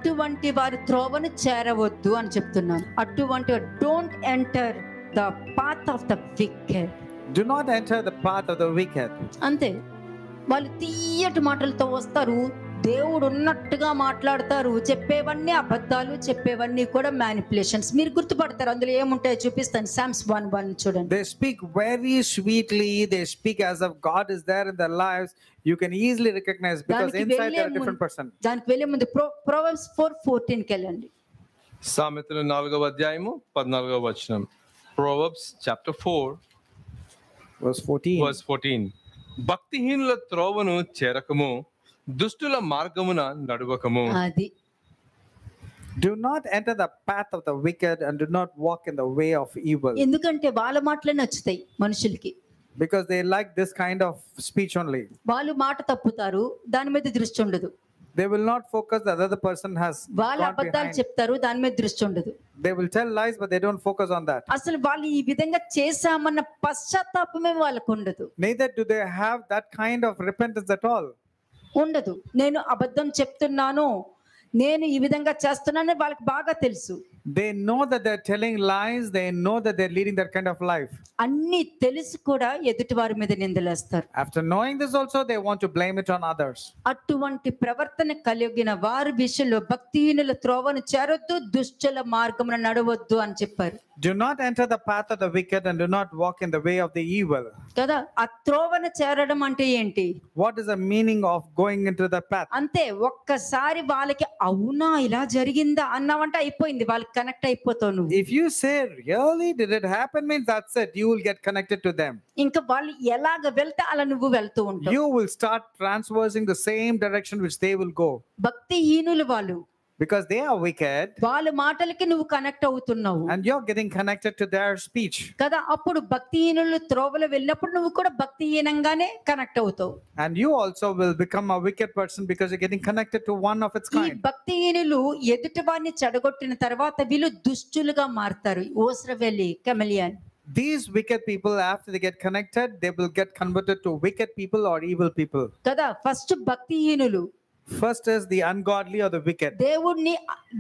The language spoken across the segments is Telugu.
అటువంటి వారి త్రోవను చేరవద్దు అని చెప్తున్నాను. అటువంటి don't enter the path of the wicked. Do not enter the path of the wicked. అంతే. వాళ్ళు తీయటి మాటలతో వస్తారు, దేవుడు ఉన్నట్టుగా మాట్లాడతారు, చెప్పేవన్నీ అబద్ధాలు, చెప్పేవన్నీ కూడా మ్యానిపులేషన్స్. మీరు గుర్తుపడతారు, అందులో ఏముంటాయో చూపిస్తాను. Psalms 1:1 చూడండి. They speak very sweetly, they speak as if God is there in their lives. You can easily recognize because inside they're a different person. దానికి వెళ్ళే ముందు Proverbs 4:14 కి వెళ్ళండి. సామెతలు 4వ అధ్యాయము 14వ వచనం. Proverbs chapter 4 verse 14. భక్తిహీనుల త్రోవను చేరకము, దుష్టుల మార్గమున నడువకము. అది. Do not enter the path of the wicked and do not walk in the way of evil. ఎందుకంటే వాళ్ళ మాటలే నచ్చుతాయి మనుషులకి. Because they like this kind of speech only. వాళ్ళు మాట తప్పుతారు, దాని మీద దృష్టి ఉండదు. They will not focus the other person has వాళ్ళ gone అబద్ధాలు behind. చెప్తారు, దాని మీద దృష్టి ఉండదు. They will tell lies but they don't focus on that. అసలు వాళ్ళు ఈ విధంగా చేశామన్న పశ్చాత్తాపమే వాళ్ళకు ఉండదు. Neither do they have that kind of repentance at all. ఉండదు. నేను అబద్ధం చెప్తున్నాను, నేను ఈ విధంగా చేస్తున్నానని వాళ్ళకి బాగా తెలుసు. They know that they're telling lies, they know that they're leading that kind of life. అన్ని తెలిసి కూడా ఎదుటి వారి మీద నిందలేస్తారు. After knowing this also, they want to blame it on others. అటువంటి ప్రవర్తన కలిగిన వారి విషయంలో భక్తిహీనుల త్రోవను చేరొద్దు, దుష్టుల మార్గమున నడవద్దు అని చెప్పారు. Do not enter the path of the wicked and do not walk in the way of the evil. కదా, ఆ త్రోవను చేరడం అంటే ఏంటి? What is the meaning of going into the path? అంతే. ఒక్కసారి వాళ్ళకి అవునా ఇలా జరిగిందా అన్నావంటే అయిపోయింది, వాళ్ళకి కనెక్ట్ అయిపోతావు నువ్వు. If you say really did it happen, means that's it, you will get connected to them. ఇంకా వాళ్ళు ఎలాగ వెళ్తే అలా నువ్వు వెళ్తూ ఉంటావు. You will start transversing the same direction which they will go. భక్తిహీనులు వాళ్ళు, because they are wicked, వాళ్ళ మాటలకి నువ్వు కనెక్ట్ అవుతున్నావు and you're getting connected to their speech. కదా. అప్పుడు భక్తిహీనులు త్రోవలో వెళ్ళినప్పుడు నువ్వు కూడా భక్తిహీనంగానే కనెక్ట్ అవుతావు. And you also will become a wicked person because you're getting connected to one of its ఈ kind. భక్తిహీనులు ఎదుటి వారిని చెడగొట్టిన తర్వాత వీళ్ళు దుష్టులుగా మారుతారు. ఓస్రవెల్లి, chameleon. These wicked people, after they get connected, they will get converted to wicked people or evil people. కదా. ఫస్ట్ భక్తిహీనులు, First is the ungodly or the wicked.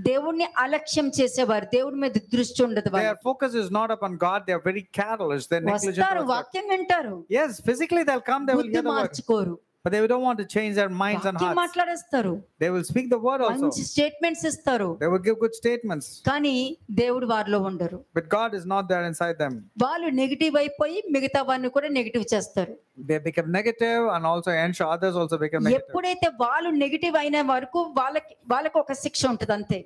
దేవుణ్ణి అలక్ష్యం చేసేవారు, దేవుడి మీద దృష్టి ఉండదు. Their focus is not upon God, they are very careless, they're negligent. వస్తారు, వాక్యం వింటారు, Yes, physically they'll come, they will hear బుద్ధి the word, మార్చుకోరు, but they don't want to change their minds and వాక్యం hearts. మాట్లాడేస్తారు, They will speak the word also, మంచి స్టేట్మెంట్స్ ఇస్తారు, they will give good statements, కానీ దేవుడు వారిలో ఉండరు. but God is not there inside them. వాళ్ళు నెగిటివ్ అయిపోయి మిగతా వారిని కూడా నెగిటివ్ చేస్తారు. They become negative and also ensure others also become negative. ఎప్పుడైతే వాళ్ళు నెగిటివ్ అయిన వరకు వాళ్ళకి ఒక శిక్ష ఉంటుంది. అంతే.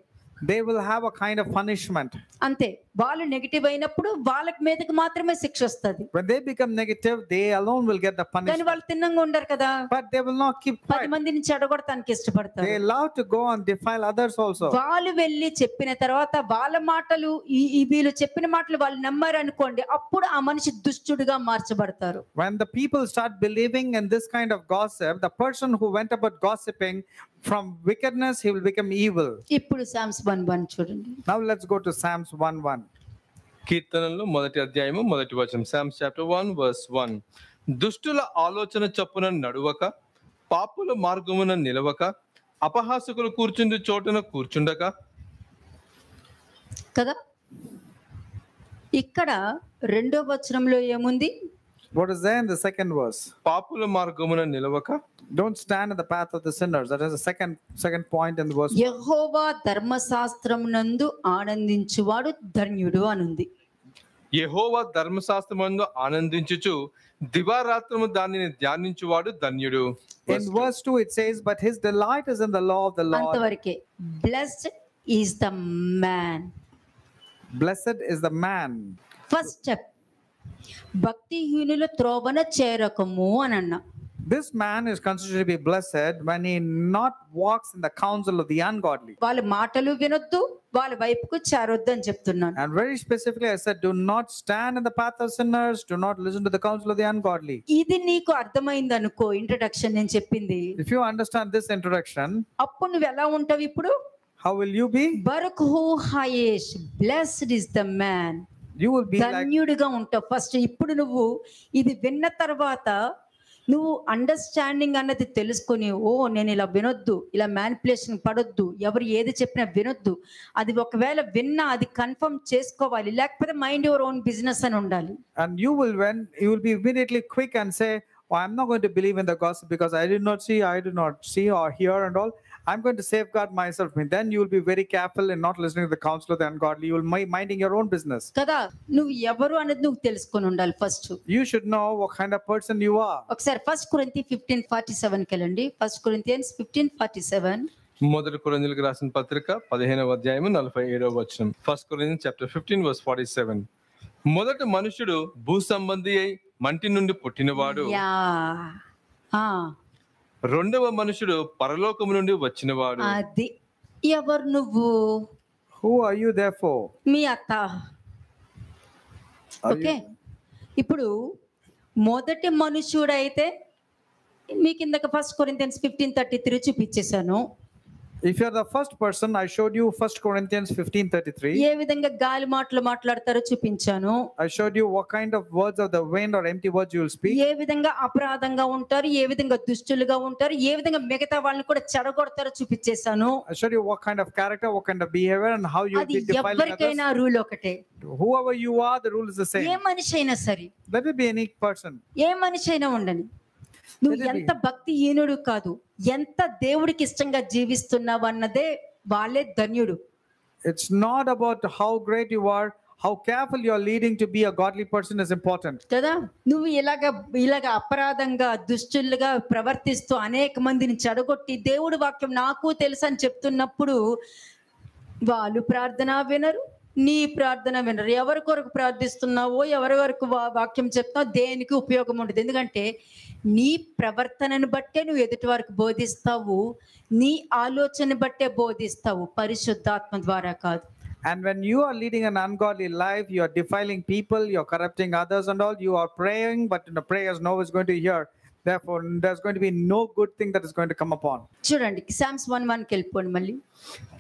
They will have a kind of punishment. అంతే. వాళ్ళు నెగిటివ్ అయినప్పుడు వాళ్ళకి మీదకి మాత్రమే శిక్ష వస్తుంది. When they become negative, they alone will get the కానీ punishment. వాళ్ళు తిన్నంగా ఉండరు కదా. But they will not keep 10 quiet. మందిని చెడగొడటానికి ఇష్టపడతారు. They love to go and defile others also. వాళ్ళు వెళ్ళి చెప్పిన తర్వాత వాళ్ళ మాటలు ఈ వీళ్ళు చెప్పిన మాటలు వాళ్ళు నమ్మారు అనుకోండి, అప్పుడు ఆ మనిషి దుష్టుడిగా మార్చబడతారు. When the people start believing in this kind of gossip, the person who went about gossiping, from wickedness he will become evil. ఇప్పుడు Psalms 1:1 చూడండి. Now let's go to Psalms 1:1. కీర్తనలు 1వ అధ్యాయము 1వ వచనం. Psalms chapter 1 verse 1. దుష్టుల ఆలోచన చొప్పున నడువక, పాపుల మార్గమున నిలవక, అపహాసకులు కూర్చుండు చోటున కూర్చుండక. కదా. ఇక్కడ 2వ వచనంలో ఏముంది? What is there in the second verse? పాపుల మార్గమున నిలవక. Don't stand in the path of the sinners. That is the second point in the verse. యెహోవా ధర్మశాస్త్రమునందు ఆనందించువాడు ధన్యుడు అనుంది. యెహోవా ధర్మశాస్త్రమందు ఆనందించుచు దివారాత్రము దానిని ధ్యానించువాడు ధన్యుడు. In verse 2 it says, but his delight is in the law of the Lord. అంతవరకే. Blessed is the man. Blessed is the man. First step, భక్తిహీనుల త్రోవన చేరకము అని అన్నా. This man is considered to be blessed when he not walks in the counsel of the ungodly. వాళ్ళ మాటలు వినొద్దు, వాళ్ళ వైపుకు చేరొద్దు అని చెప్తున్నాను. And very specifically I said, do not stand in the path of sinners, do not listen to the counsel of the ungodly. ఇది నీకు అర్థమైంది అనుకో, ఇంట్రడక్షన్ నేను చెప్పింది. If you understand this introduction, అప్పుడు నువ్వు ఎలా ఉంటావు? ఇప్పుడు how will you be? బరకుహు హయేష్, blessed is the man. You will be like, ధన్యుడిగా ఉంటావు ఫస్ట్. ఇప్పుడు నువ్వు ఇది విన్న తర్వాత నువ్వు అండర్స్టాండింగ్ అన్నది తెలుసుకొని, ఓ నేను ఇలా వినొద్దు, ఇలా మ్యానిపులేషన్ పడొద్దు, ఎవరు ఏది చెప్పినా వినొద్దు, అది ఒకవేళ విన్నా అది కన్ఫర్మ్ చేసుకోవాలి, లేకపోతే మైండ్ యువర్ ఓన్ బిజినెస్ అని ఉండాలి. And you will be immediately quick and say, oh, I'm not going to believe in the gossip because I did not see or hear and all. I'm going to safeguard myself. And then you will be very careful in not listening to the counsel of the ungodly. You will be minding your own business. కదా, నువ్వు ఎవరు అనేది నువ్వు తెలుసుకొని ఉండాలి first. You should know what kind of person you are. ఒకసారి 1 Corinthians 15:47 కెళ్ళండి. 1 Corinthians 15:47. మొదటి కొరింథీయులకు రాసిన పత్రిక 15వ అధ్యాయము 47వ వచనం. 1 Corinthians chapter 15 verse 47. మొదటి మనుషుడు భూ సంబంధి అయి మంటి నుండి పుట్టినవాడు, యా రెండవ మనుషుడు పరలోకము నుండి వచ్చినవాడు. అది ఎవరు నువ్వు? Who are you therefore? మీ అత్త. ఓకే, ఇప్పుడు మొదటి మనుషుడైతే మీకు ఇందాక 1 Corinthians 15:33 చూపించేశాను. If you are the first person, I showed you 1 Corinthians 15:33. ఏ విధంగా గాలి మాటలు మాట్లాడతారో చూపించాను. I showed you what kind of words of the wind or empty words you will speak. ఏ విధంగా అపరాధంగా ఉంటారు, ఏ విధంగా దుష్టులుగా ఉంటారు, ఏ విధంగా మిగతా వాళ్ళని కూడా చెడగొడతారో చూపించేశాను. I showed you what kind of character, what kind of behavior, and how you అది will be defiling others. ఎవరికైనా రూల్ ఒకటే. Whoever you are, the rule is the A same. మనిషి అయినా సరే, Let it be any person. ఏ మనిషి అయినా ఉండని, నువ్వు ఎంత భక్తిహీనుడు కాదు, ఎంత దేవుడికి ఇష్టంగా జీవిస్తున్నావు అన్నదే వాళ్ళే ధన్యుడు. It's not about how great you are, how careful you are leading to be a godly person is important. కదా, నువ్వు ఇలాగ అపరాధంగా దుష్టులుగా ప్రవర్తిస్తూ అనేక మందిని చెడగొట్టి దేవుడి వాక్యం నాకు తెలుసు అని చెప్తున్నప్పుడు వాళ్ళు ప్రార్థన వినరు, నీ ప్రార్థన వినరు. ఎవరి కొరకు ప్రార్థిస్తున్నావో, ఎవరి వరకు వాక్యం చెప్తున్నావో దేనికి ఉపయోగం ఉండదు. ఎందుకంటే నీ ప్రవర్తనను బట్టే నువ్వు ఎదుటి వారికి బోధిస్తావు, నీ ఆలోచన బట్టే బోధిస్తావు, పరిశుద్ధాత్మ ద్వారా కాదు. And when you are leading an ungodly life, you are defiling people, you are corrupting others and all, you are praying, but in the prayers no one is going to hear. Therefore, there's going to be no good thing that is going to come upon. చూడండి, Psalms 1:1 వెళ్ళిపోండి మళ్ళీ.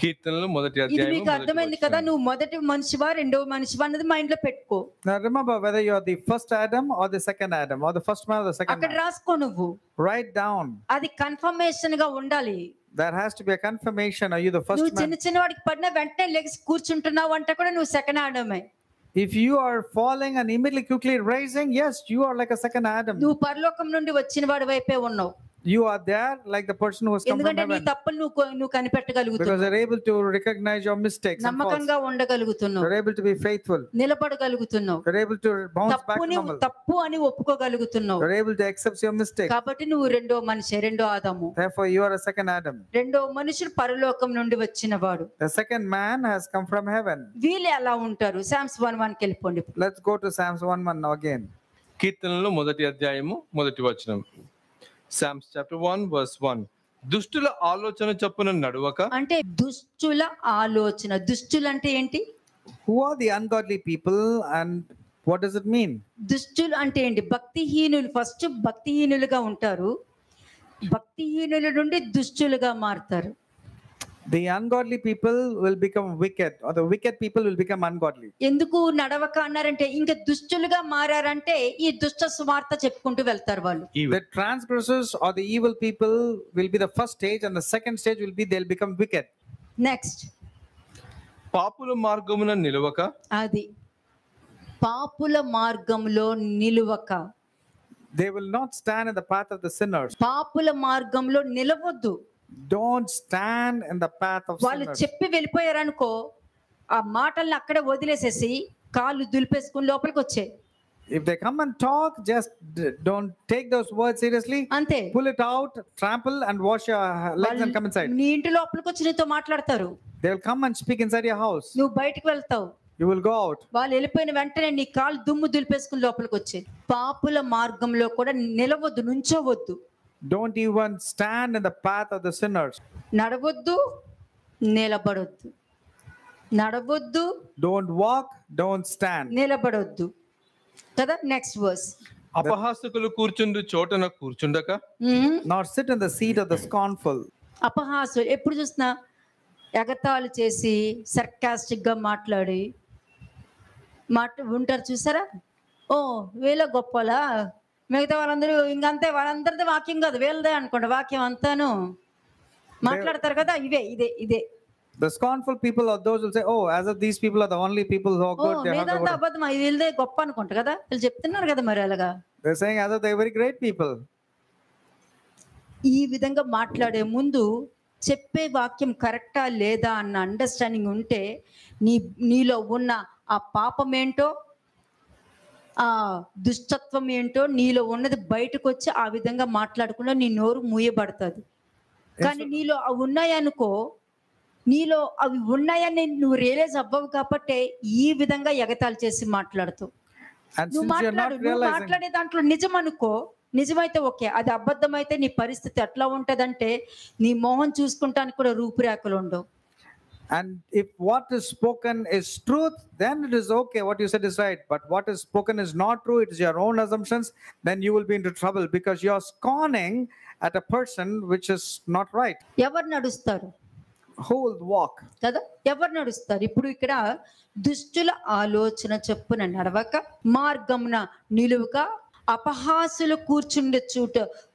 కీర్తనలు మొదటి ఇది అధ్యాయము మీకు అర్థమైంది కదా, నువ్వు మొదటి మనిషివా రెండవ మనిషివా అన్నది మైండ్ లో పెట్టుకో. Now remember whether you are the first Adam or the second Adam, or the first man or the second అక్కడ man. రాసుకో నువ్వు. Write down. అది కన్ఫర్మేషన్ గా ఉండాలి. There has to be a confirmation. Are you the first నువ్వు man? చిన్న వాడికి పడిన వెంటనే లెగిసి కూర్చుంటున్నావు అంటే కూడా నువ్వు second ఆడమే. If you are falling and immediately quickly rising, yes, you are like a second Adam. నువ్వు పరలోకం నుండి వచ్చిన వాడి వైపే ఉన్నావు. You are there like the person who has come from ఎందుకంటే నీ heaven. తప్పులు నువ్వు కనిపెట్టగలుగుతున్నావు, Because you're able to recognize your mistakes and faults. నమ్మకంగా ఉండగలుగుతున్నావు, You're able to be faithful. నిలబడగలుగుతున్నావు, You're able to bounce back to తప్పుని normal. తప్పు అని ఒప్పుకోగలుగుతున్నావు. You're able to accept your mistake. కాబట్టి నువ్వు రెండో మనిషి, రెండో ఆదాము. Therefore, you are a second Adam. రెండో మనుషుడు పరలోకం నుండి వచ్చిన వాడు. The second man has come from heaven. వీళ్ళు ఎలా ఉంటారు? Psalms 1:1 వెళ్ళిపోండి. Let's go to Psalms 1:1 now again. కీర్తనలు మొదటి అధ్యాయము మొదటి వచనం. Psalms chapter 1 verse 1. దుష్టుల ఆలోచన చొప్పున నడువక. అంటే దుష్టుల ఆలోచన, దుష్టులు అంటే ఏంటి? Who are the ungodly people and what does it mean? దుష్టులు అంటే ఏంటి? భక్తిహీనులు. ఫస్ట్ భక్తిహీనులుగా ఉంటారు, భక్తిహీనుల నుండి దుష్టులుగా మారుతారు. The ungodly people will become wicked, or the wicked people will become ungodly. ఎందుకు నడవక అన్నారంటే ఇంకా దుష్టులుగా మారారంటే ఈ దుష్ట సువార్త చెప్పుకుంటూ వెళ్తారు వాళ్ళు. The transgressors or the evil people will be the first stage, and the second stage will be they'll become wicked. Next, పాపుల మార్గమున నిలవక. అది పాపుల మార్గంలో నిలువక. They will not stand in the path of the sinners. పాపుల మార్గంలో నిలవద్దు. Don't stand in the path of వాళ్ళు sinners. చెప్పి వెళ్ళిపోయారనుకో, ఆ మాటల్ని అక్కడే వదిలేసేసి కాళ్ళు దులిపేసుకుని లోపలికి వచ్చాయి. If they come and talk, just don't take those words seriously. అంతే. Pull it out, trample and wash your legs and come inside. నీ ఇంటి లోపలికి వచ్చి నీతో మాట్లాడతారు, They will come and speak inside your house. నువ్వు బయటికి వెళ్తావు, You will go out. వాళ్ళు వెళ్ళిపోయిన వెంటనే నీ కాళ్ళు దుమ్ము దులిపేసుకుని లోపలికి వచ్చాయి. పాపుల మార్గంలో కూడా నిలవద్దు, నుంచోవద్దు. Don't even stand in the path of the sinners. నడవద్దు, నిలబడొద్దు. నడవద్దు, Don't walk, don't stand. నిలబడొద్దు కదా. Next verse. అపహాసకులు కూర్చుండు చోటన కూర్చుండక. Nor sit in the seat of the scornful. అపహాసు ఎప్పుడు చూసినా ఎగతాళి చేసి సర్కాస్టిక్ గా మాట్లాడి ఉంటారు చూసారా. ఓ వీళ్ళ గొప్పలా, మిగతా వాళ్ళందరూ ఇంకంతే, వాళ్ళందరిది వాక్యం కాదు, వీళ్ళదే అనుకోండి వాక్యం అంతాను. మాట్లాడతారు కదా, ఇదే. The scornful people are those who say, "Oh, as if these people are the only people who are oh good." They have the మీదంతా word. అబద్ధం, ఇది వీళ్ళదే గొప్ప అనుకుంటా కదా, వీళ్ళు చెప్తున్నారు కదా మరి అలాగా. They're saying as if they're very great people. ఈ విధంగా మాట్లాడే ముందు చెప్పే వాక్యం కరెక్టా లేదా అన్న అండర్స్టాండింగ్ ఉంటే నీలో ఉన్న ఆ పాపం ఏంటో, ఆ దుష్టత్వం ఏంటో నీలో ఉన్నది బయటకు వచ్చి ఆ విధంగా మాట్లాడకుండా నీ నోరు మూయబడుతుంది. కానీ నీలో అవి ఉన్నాయనుకో, నీలో అవి ఉన్నాయని నువ్వు రియలైజ్ అవ్వవు కాబట్టి ఈ విధంగా ఎగతాళి చేసి మాట్లాడుతావు. And నువ్వు since you're not నువ్వు realizing, మాట్లాడే దాంట్లో నిజం అనుకో, నిజమైతే ఓకే, అది అబద్ధమైతే నీ పరిస్థితి ఎట్లా ఉంటదంటే నీ మొహం చూసుకుంటానికి కూడా రూపురేఖలు ఉండవు. and if what is spoken is truth, then it is okay. What you said is right. But what is spoken is not true. It is your own assumptions. Then you will be into trouble because you are scorning at a person which is not right. ఎవరు నడుస్తారు Who will walk? కదా, ఎవరు నడుస్తారు? ఇప్పుడు ఇక్కడ దుష్టుల ఆలోచన చొప్పున నడవక మార్గమున నిలువక అపహాసులు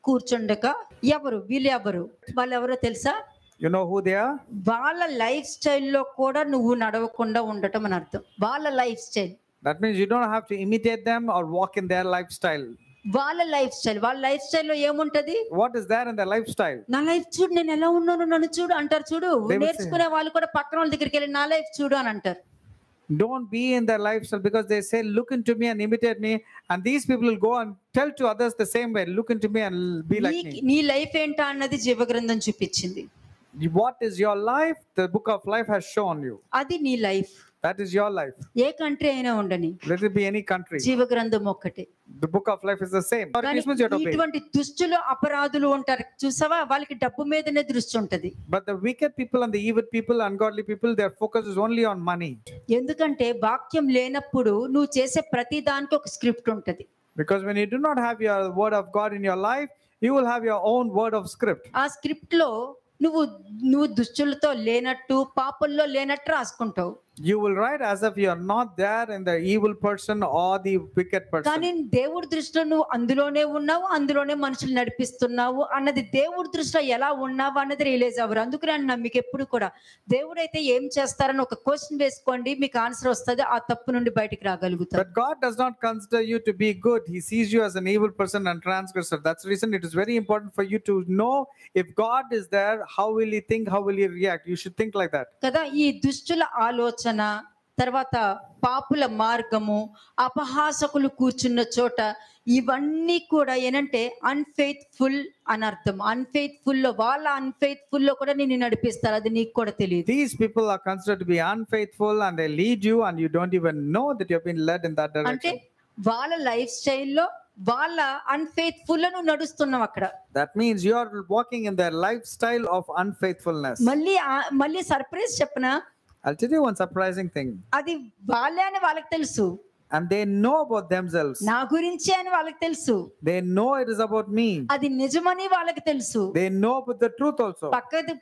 కూర్చుండక ఎవరు వీళ్ళెవరు? వాళ్ళెవరో తెలుసా? You know who they are? వాళ్ళ లైఫ్ స్టైల్లో కూడా నువ్వు నడవకుండా ఉండటం అని అర్థం. వాళ్ళ life style, That means you don't have to imitate them or walk in their lifestyle. వాళ్ళ లైఫ్ స్టైల్లో ఏముంటది? What is there in their lifestyle? నా లైఫ్ చూడు, నేను ఎలా ఉన్నాను, నన్ను చూడు అంటారు. చూడు, They will say- నేర్చుకునే వాళ్ళు కూడా పక్కన వాళ్ళ దగ్గరికి వెళ్ళి నా లైఫ్ చూడు అని అంటారు. Don't be in their lifestyle because they say, "Look into me and imitate me." And these people will go and tell to others the same way, "Look into me and be like me." నీ లైఫ్ ఏంటా అన్నది జీవగ్రంథం చూపించింది. What is your life? The book of life has shown you. అది నీ life. That is your life. A country అయినా ఉండని, Let it be any country. జీవగ్రంథం ఒక్కటే. The book of life is the same. Or కానీ it means you have to obey. ఇటువంటి దుష్టులు అపరాధులు ఉంటారు చూసావా, వాళ్ళకి డబ్బు మీదనే దృష్టి ఉంటది. But the wicked people and the evil people, ungodly people, their focus is only on money. ఎందుకంటే వాక్యం లేనప్పుడు నువ్వు చేసే ప్రతి దానికి ఒక స్క్రిప్ట్ ఉంటది. Because when you do not have your word of God in your life, you will have your own word of script. ఆ స్క్రిప్ట్ లో నువ్వు దుష్టులతో లేనట్టు, పాపంలో లేనట్టు రాసుకుంటావు. You will write as if you are not there in the evil person or the wicked కానీ person. దేవుడి దృష్టిలో నువ్వు అందులోనే ఉన్నావు, అందులోనే మనుషులు నడిపిస్తున్నావు అన్నది దేవుడి దృష్టిలో ఎలా ఉన్నావు అన్నది రియలైజ్ అవ్వరు. అందుకని అన్నా మీకు ఎప్పుడు కూడా దేవుడైతే ఏం చేస్తారని ఒక క్వశ్చన్ వేసుకోండి, మీకు ఆన్సర్ వస్తుంది, ఆ తప్పు నుండి బయటికి రాగలుగుతారు. But God does not consider you to be good. He sees you as an evil person and transgressor. That's the reason it is very important for you to know if God is there, how will he think, how will he react. You should think like that. కదా, ఈ దుష్టుల ఆలోచన, తర్వాత పాపుల మార్గము, అపహాసకులు కూర్చున్న చోట, ఇవన్నీ కూడా ఏంటంటే అన్ఫెయిత్ఫుల్ అని అర్థం. అన్ఫెయిత్ఫుల్ లో లో కూడా నిన్ను నడిపిస్తారు, అది నీకు కూడా తెలియదు. These people are considered to be unfaithful and they lead you and you don't even know that you have been led in that అంటే direction. వాళ్ళ లైఫ్ స్టైల్లో వాళ్ళ అన్ఫెయిత్ఫుల్ లో నువ్వు నడుస్తున్నావు అక్కడ. That means you are walking in their lifestyle of unfaithfulness. మళ్ళీ సర్ప్రైజ్ చెప్పనా, I'll tell you one surprising thing. అది వాళ్ళే అని వాళ్ళకి తెలుసు, And they know about themselves. నా గురించే అని వాళ్ళకి తెలుసు, They know it is about me. అది నిజమని వాళ్ళకి తెలుసు. They know about the truth also.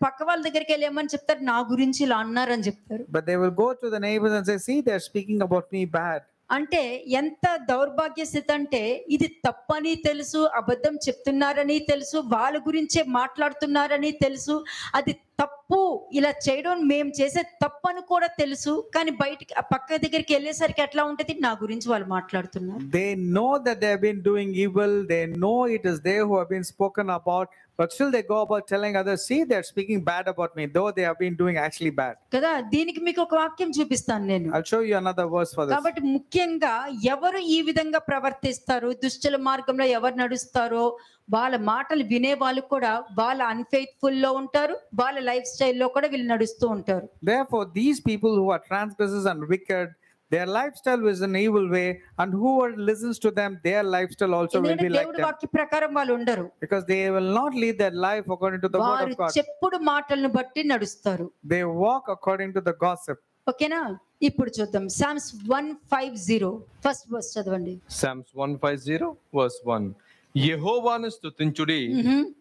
పక్క వాళ్ళ దగ్గరికి వెళ్ళి ఏమని చెప్తారు, నా గురించి ఇలా అన్నారని చెప్తారు. But they will go to the neighbors and say, "See, they're speaking about me bad." అంటే ఎంత దౌర్భాగ్య స్థితి అంటే, ఇది తప్పని తెలుసు, అబద్ధం చెప్తున్నారని తెలుసు, వాళ్ళ గురించే మాట్లాడుతున్నారని తెలుసు, అది తప్పు, ఇలా చేయడం మేము చేసే తప్పని కూడా తెలుసు. కానీ బయటికి పక్క దగ్గరికి వెళ్ళేసరికి ఎట్లా ఉంటది, నా గురించి వాళ్ళు మాట్లాడుతున్నారు. They know that they have been doing evil. They know it is they who have been spoken about. But still they go about telling others, "See, they're speaking bad about me," though they have been doing actually bad. కదా, దీనికి మీకు ఒక వాక్యం చూపిస్తాను నేను. I'll show you another verse for this. కాబట్టి ముఖ్యంగా ఎవరు ఈ విధంగా ప్రవర్తిస్తారు, దుష్టుల మార్గంలో ఎవరు నడుస్తారో వాళ్ళ మాటలు వినే వాళ్ళు కూడా వాళ్ళ అన్ఫెయిత్ఫుల్ లో ఉంటారు, వాళ్ళ లైఫ్ స్టైల్లో కూడా వీళ్ళు నడుస్తూ ఉంటారు. Therefore, these people who are transgressors and wicked, their lifestyle is an evil way, and whoever listens to them, their lifestyle also will be like దేవుడి them. వాక్య ప్రకారం వాళ్ళు ఉండరు, Because they will not lead their life according to the word వారు of God. చెప్పుడు మాటలను బట్టి నడుస్తారు. They walk according to the gossip. ఓకేనా? ఇప్పుడు చూద్దాం Psalms 150 ఫస్ట్ వర్స్ చదవండి. Psalms 150 verse 1. యెహోవాను స్తుతించుడి,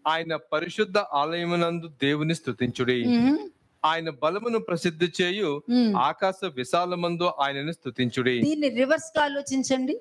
ఆయన పరిశుద్ధ ఆలయమునందు దేవుని స్తుతించుడి. ఆయన బలమును ప్రసిద్ధి చేయు ఆకాశ విశాలమందు ఆయనను స్తుతించుడి. దీన్ని రివర్స్ గా ఆలోచించండి.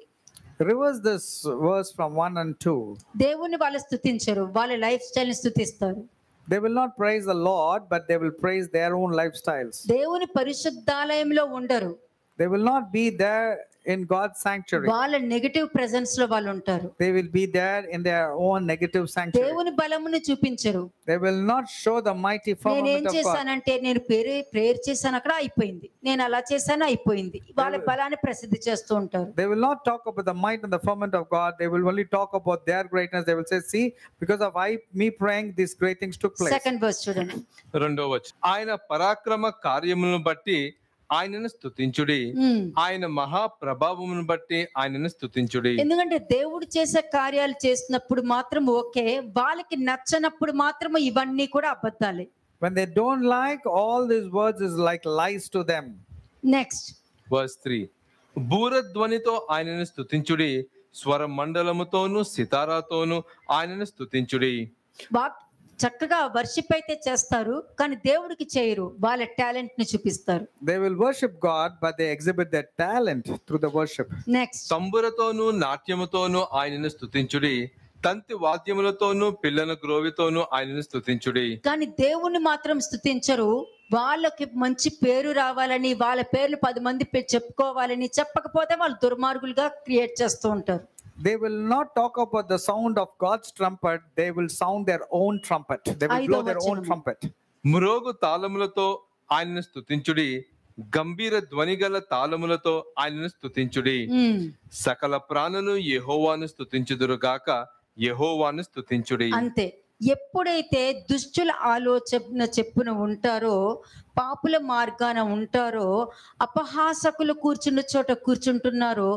Reverse this verse from 1 and 2. దేవుని వాళ్ళు స్తుతించరు, వాళ్ళ లైఫ్ స్టైల్ ని స్తుతిస్తారు. They will not praise the Lord, but they will praise their own lifestyles. దేవుని పరిశుద్ధాలయంలో ఉండరు, They will not be there in God's sanctuary. వాళ్ళ నెగటివ్ ప్రెజెన్స్ లో వాళ్ళు ఉంటారు. They will be there in their own negative sanctuary. దేవుని బలమును చూపించరు. They will not show the mighty నేనేం firmament of God. చేశానంటే నేను ప్రేయర్ చేశాను అక్కడ అయిపోయింది, నేను అలా చేశాను అయిపోయింది, వాళ్ళ బలాన్ని ప్రసిద్ధి చేస్తూ ఉంటారు. They will not talk about the might and the firmament of God. They will only talk about their greatness. They will say, see, because of me praying, these great things took place. Second verse చూడండి. 2వ వచనం, ఆయన పరాక్రమ కార్యములను బట్టి ఆయనను స్తుతించుడి, ఆయన మహా ప్రభావమును బట్టి ఆయనను స్తుతించుడి. ఎందుకంటే దేవుడు చేసే కార్యాలు చేసినప్పుడు మాత్రం ఓకే, వాళ్ళకి నచ్చనప్పుడు మాత్రం ఇవన్నీ కూడా అబద్ధాలే. When they don't like, all these words is like lies to them. Next verse 3, బూరధ్వనితో ఆయనను స్తుతించుడి, స్వర మండలముతోను సితారాతోను ఆయనను స్తుతించుడి. చక్కగా వర్షిప్ అయితే చేస్తారు, కానీ దేవుడికి చేయరు, వాళ్ళ టాలెంట్ ని చూపిస్తారు. They will worship God, but they exhibit their talent through the worship. Next తంబురతోను నాట్యముతోను ఆయనను స్తుతించుడి, తంతి వాద్యములతోను పిల్లల గ్రోవితోను ఆయనను స్తుతించుడి. కానీ దేవుణ్ణి మాత్రం స్తుతించరు. వాళ్ళకి మంచి పేరు రావాలని, వాళ్ళ పేర్లు 10 మంది చెప్పుకోవాలని, చెప్పకపోతే వాళ్ళు దుర్మార్గులుగా క్రియేట్ చేస్తూ ఉంటారు. They will not talk about the sound of God's trumpet. They will sound their own trumpet. They will blow their own trumpet. మ్రోగు తాళములతో ఆయనను స్తుతించుడి, గంభీర ధ్వనిగల తాళములతో ఆయనను స్తుతించుడి. సకల ప్రాణులు యెహోవాను స్తుతించుదురు గాక, యెహోవాను స్తుతించుడి. అంతే. ఎప్పుడైతే దుష్టుల ఆలోచన చెప్పున ఉంటారో, పాపుల మార్గాన ఉంటారో, అపహాసకులు కూర్చున్న చోట కూర్చుంటున్నారో,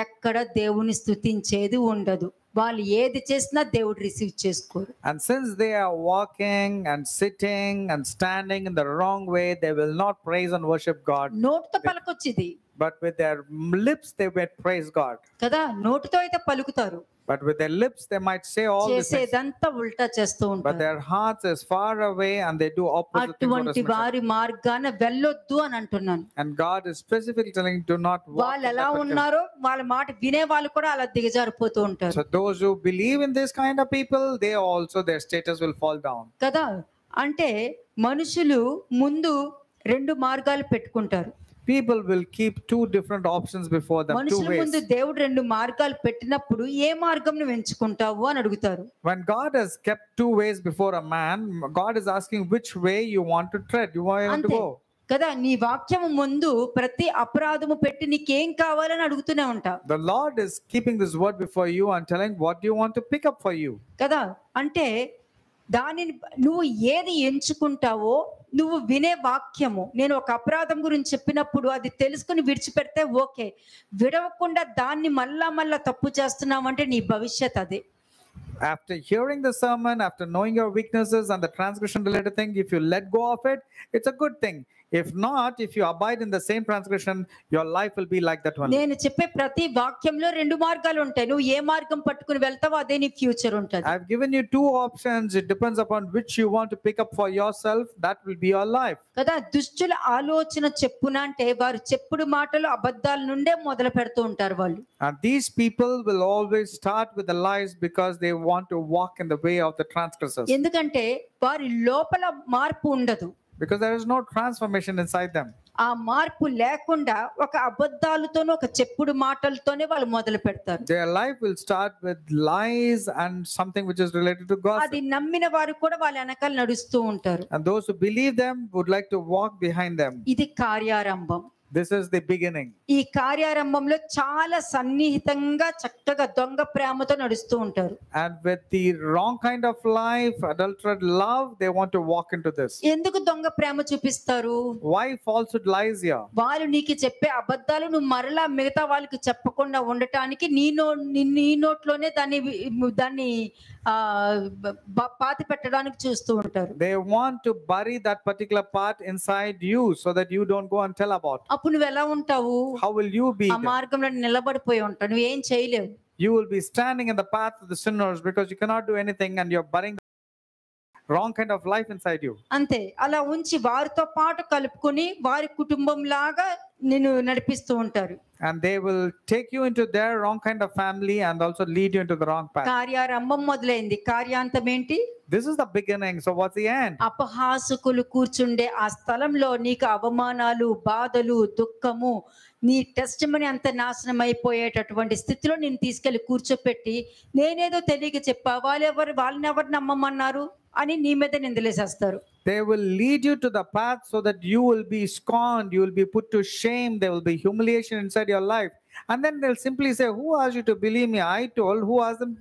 ఎక్కడ దేవుని స్తుతించేది ఉండదు. వాళ్ళు ఏది చేసినా దేవుడు రిసీవ్ చేసుకోరు. And since they are walking and sitting and standing in the wrong way, they will not praise and worship God. నోటితో పలకొచ్చిది, But with their lips they will praise God. కదా, నోటితో అయితే పలుకుతారు, But with their lips they might say all these things. చేసేదంతా ఉల్టా చేస్తూ But ఉంటారు. their hearts is far away and they do opposite things. what is అటువంటి mentioned. వారి మార్గాన వెళ్ళొద్దు అని అంటున్నాను. And God is specifically telling, do not walk. వాళ్ళు in ఎలా that particular- ఉన్నారో వాళ్ళ మాట వినే వాళ్ళు కూడా అలా దిగజారిపోతూ ఉంటారు. So those who believe in this kind of people, they also, their status will fall down. కదా, అంటే మనుషులు ముందు 2 మార్గాలు పెట్టుకుంటారు. People will keep 2 different options before them, 2 మనుషుల ways. ముందు దేవుడు 2 మార్గాలు పెట్టినప్పుడు ఏ మార్గం నువ్వు ఎంచుకుంటావు అని అడుగుతారు. When God has kept 2 ways before a man, God is asking which way you want to tread, you want to అంతే go. కదా, నీ వాక్యం ముందు ప్రతి అపరాధము పెట్టి నీకేం కావాలని అడుగుతూనే ఉంటా. The Lord is keeping this word before you and telling what do you want to pick up for you. కదా, అంటే దానిని నువ్వు ఏది ఎంచుకుంటావో, నువ్వు వినే వాక్యము, నేను ఒక అపరాధం గురించి చెప్పినప్పుడు అది తెలుసుకుని విడిచిపెడితే ఓకే, విడవకుండా దాన్ని మళ్ళా తప్పు చేస్తున్నావంటే నీ భవిష్యత్ అదే. After hearing the sermon, after knowing your weaknesses and the transgression related thing, if you let go of it, it's a good thing. If not, if you abide in the same transgression, your life will be like that one. నేను చెప్పే ప్రతి వాక్యంలో 2 మార్గాలు ఉంటాయి. నువ్వు ఏ మార్గం పట్టుకుని వెళ్తావో అదే నీ ఫ్యూచర్ ఉంటుంది. I've given you 2 options. It depends upon which you want to pick up for yourself. That will be your life. కదా, దుష్టుల ఆలోచన చెప్పున అంటే వారు చెప్పుడు మాటలు అబద్ధాల నుండే మొదలు పెడుతూ ఉంటారు వాళ్ళు. And these people will always start with the lies because they want to walk in the way of the transgressors. ఎందుకంటే వారి లోపల మార్పు ఉండదు. Because there is no transformation inside them. ఆ మార్పు లేకుండా ఒక అబద్ధాలతోనూ ఒక చెప్పుడు మాటలతోనే వాళ్ళు మొదలు పెడతారు. Their life will start with lies and something which is related to gossip. అది నమ్మిన వారు కూడా వాళ్ళ వెనకాల నడుస్తూ ఉంటారు. And those who believe them would like to walk behind them. ఇది కార్యారంభం. This is the beginning. ఈ కార్యారంభంలో చాలా సన్నిహితంగా చక్కగా దొంగ ప్రేమతో నడుస్తూ ఉంటారు. And with the wrong kind of life, adulterate love, they want to walk into this. ఎందుకు దొంగ ప్రేమ చూపిస్తారు? Why falsehood lies here? వాళ్ళు నీకు చెప్పే అబద్ధాలు నువ్వు మరలా మిగతా వాళ్ళకి చెప్పకుండా ఉండటానికి నీ నోట్లోనే దాన్ని పాతి పెట్టడానికి చూస్తూ ఉంటారు. They want to bury that particular part inside you so that you don't go and tell about. అప్పుడు నువ్వు ఎలా ఉంటావు? How will you be? ఆ మార్గంలో నిలబడిపోయి ఉంటావు, నువ్వేం చేయలేవు. You will be standing in the path of the sinners because you cannot do anything and you're burying the wrong kind of life inside you. అంతే, అలా ఉంచి వారితో పాటు కలుపుకొని వారి కుటుంబం లాగా నిన్ను నడిపిస్తూ ఉంటారు. and they will take you into their wrong kind of family and also lead you into the wrong path. కార్యారంభం మొదలైంది, కార్యాంతం ఏంటి? This is the beginning. So what's the end? అపహాసకులు కూర్చుండే ఆ స్థలంలో నీకు అవమానాలు, బాధలు, దుఃఖము, నీ టెస్ట్ మనీ అంత నాశనం అయిపోయేటటువంటి స్థితిలో నేను తీసుకెళ్లి కూర్చోపెట్టి, నేనేదో తెలియక చెప్పా, వాళ్ళని ఎవరు నమ్మమన్నారు అని నీ మీద నిందలేసేస్తారు. They will lead you to the path so that you will be scorned, you will be put to shame, there will be humiliation inside your life. And then they'll simply say, who asked you to believe me? I told. Who asked them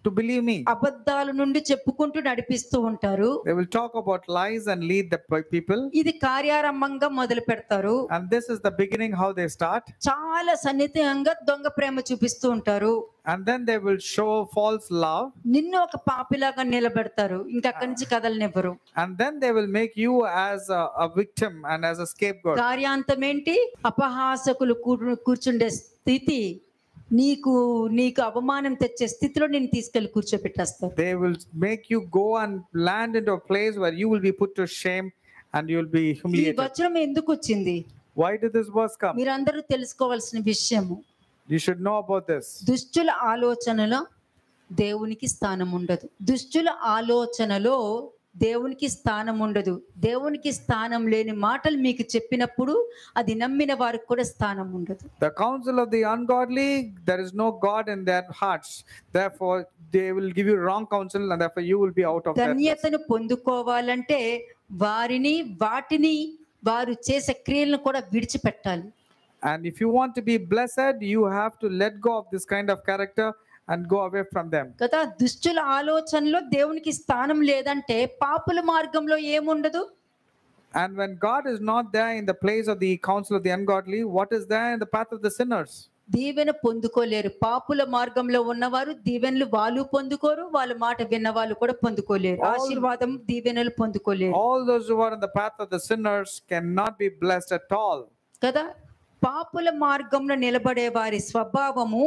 to believe me? అబద్ధాల నుండి చెప్పుకుంటూ నడిపిస్తూ ఉంటారు. They will talk about lies and lead the people. ఇది కార్యారంభంగా మొదలు పెడతారు. And this is the beginning how they start. చాలా సన్నిహితంగా దొంగ ప్రేమ చూపిస్తూ ఉంటారు. And then they will show false love. నిన్ను ఒక పాపిలాగా నిలబెడతారు, ఇంకా అక్కడి నుంచి కదలనివ్వరు. And then they will make you as a victim and as a scapegoat. కార్యాంతం ఏంటి? అపహాసకులు కూర్చుండే స్థితి, నీకు అవమానం తెచ్చే స్థితిలో నేను తీసుకెళ్లి కూర్చోబెట్టేస్తారు. They will make you go and land into a place where you will be put to shame and you will be ఈ humiliated. వచనం ఎందుకు వచ్చింది? Why did this verse come? మీరందరూ తెలుసుకోవాల్సిన విషయము, You should know about this. దుష్టుల ఆలోచనలో దేవునికి స్థానం ఉండదు. దుష్టుల ఆలోచనలో దేవునికి స్థానం ఉండదు. దేవునికి స్థానం లేని మాటలు మీకు చెప్పినప్పుడు అది నమ్మిన వారికి కూడా స్థానం ఉండదు. The counsel of the ungodly, there is no God in their hearts. Therefore, they will give you wrong counsel and therefore you will be out of that. ధన్యతను పొందుకోవాలంటే వాటిని వారు చేసే క్రియలను కూడా విడిచిపెట్టాలి. And if you want to be blessed, you have to let go of this kind of character and go away from them. కదా, దుష్టుల ఆలోచనలో దేవునికి స్థానం లేదంటే పాపుల మార్గంలో ఏముండదు? And when God is not there in the place of the counsel of the ungodly, what is there in the path of the sinners? దీవెన పొందుకోలేరు. పాపుల మార్గంలో ఉన్నవారు దీవెనలు వాళ్ళు పొందుకోరు, వాళ్ళ మాట విన్న వాళ్ళు కూడా పొందుకోలేరు. ఆశీర్వాదం, దీవెనలు పొందుకోలేరు. All those who are in the path of the sinners cannot be blessed at all. కదా, పాపుల మార్గంలో నిలబడే వారి స్వభావము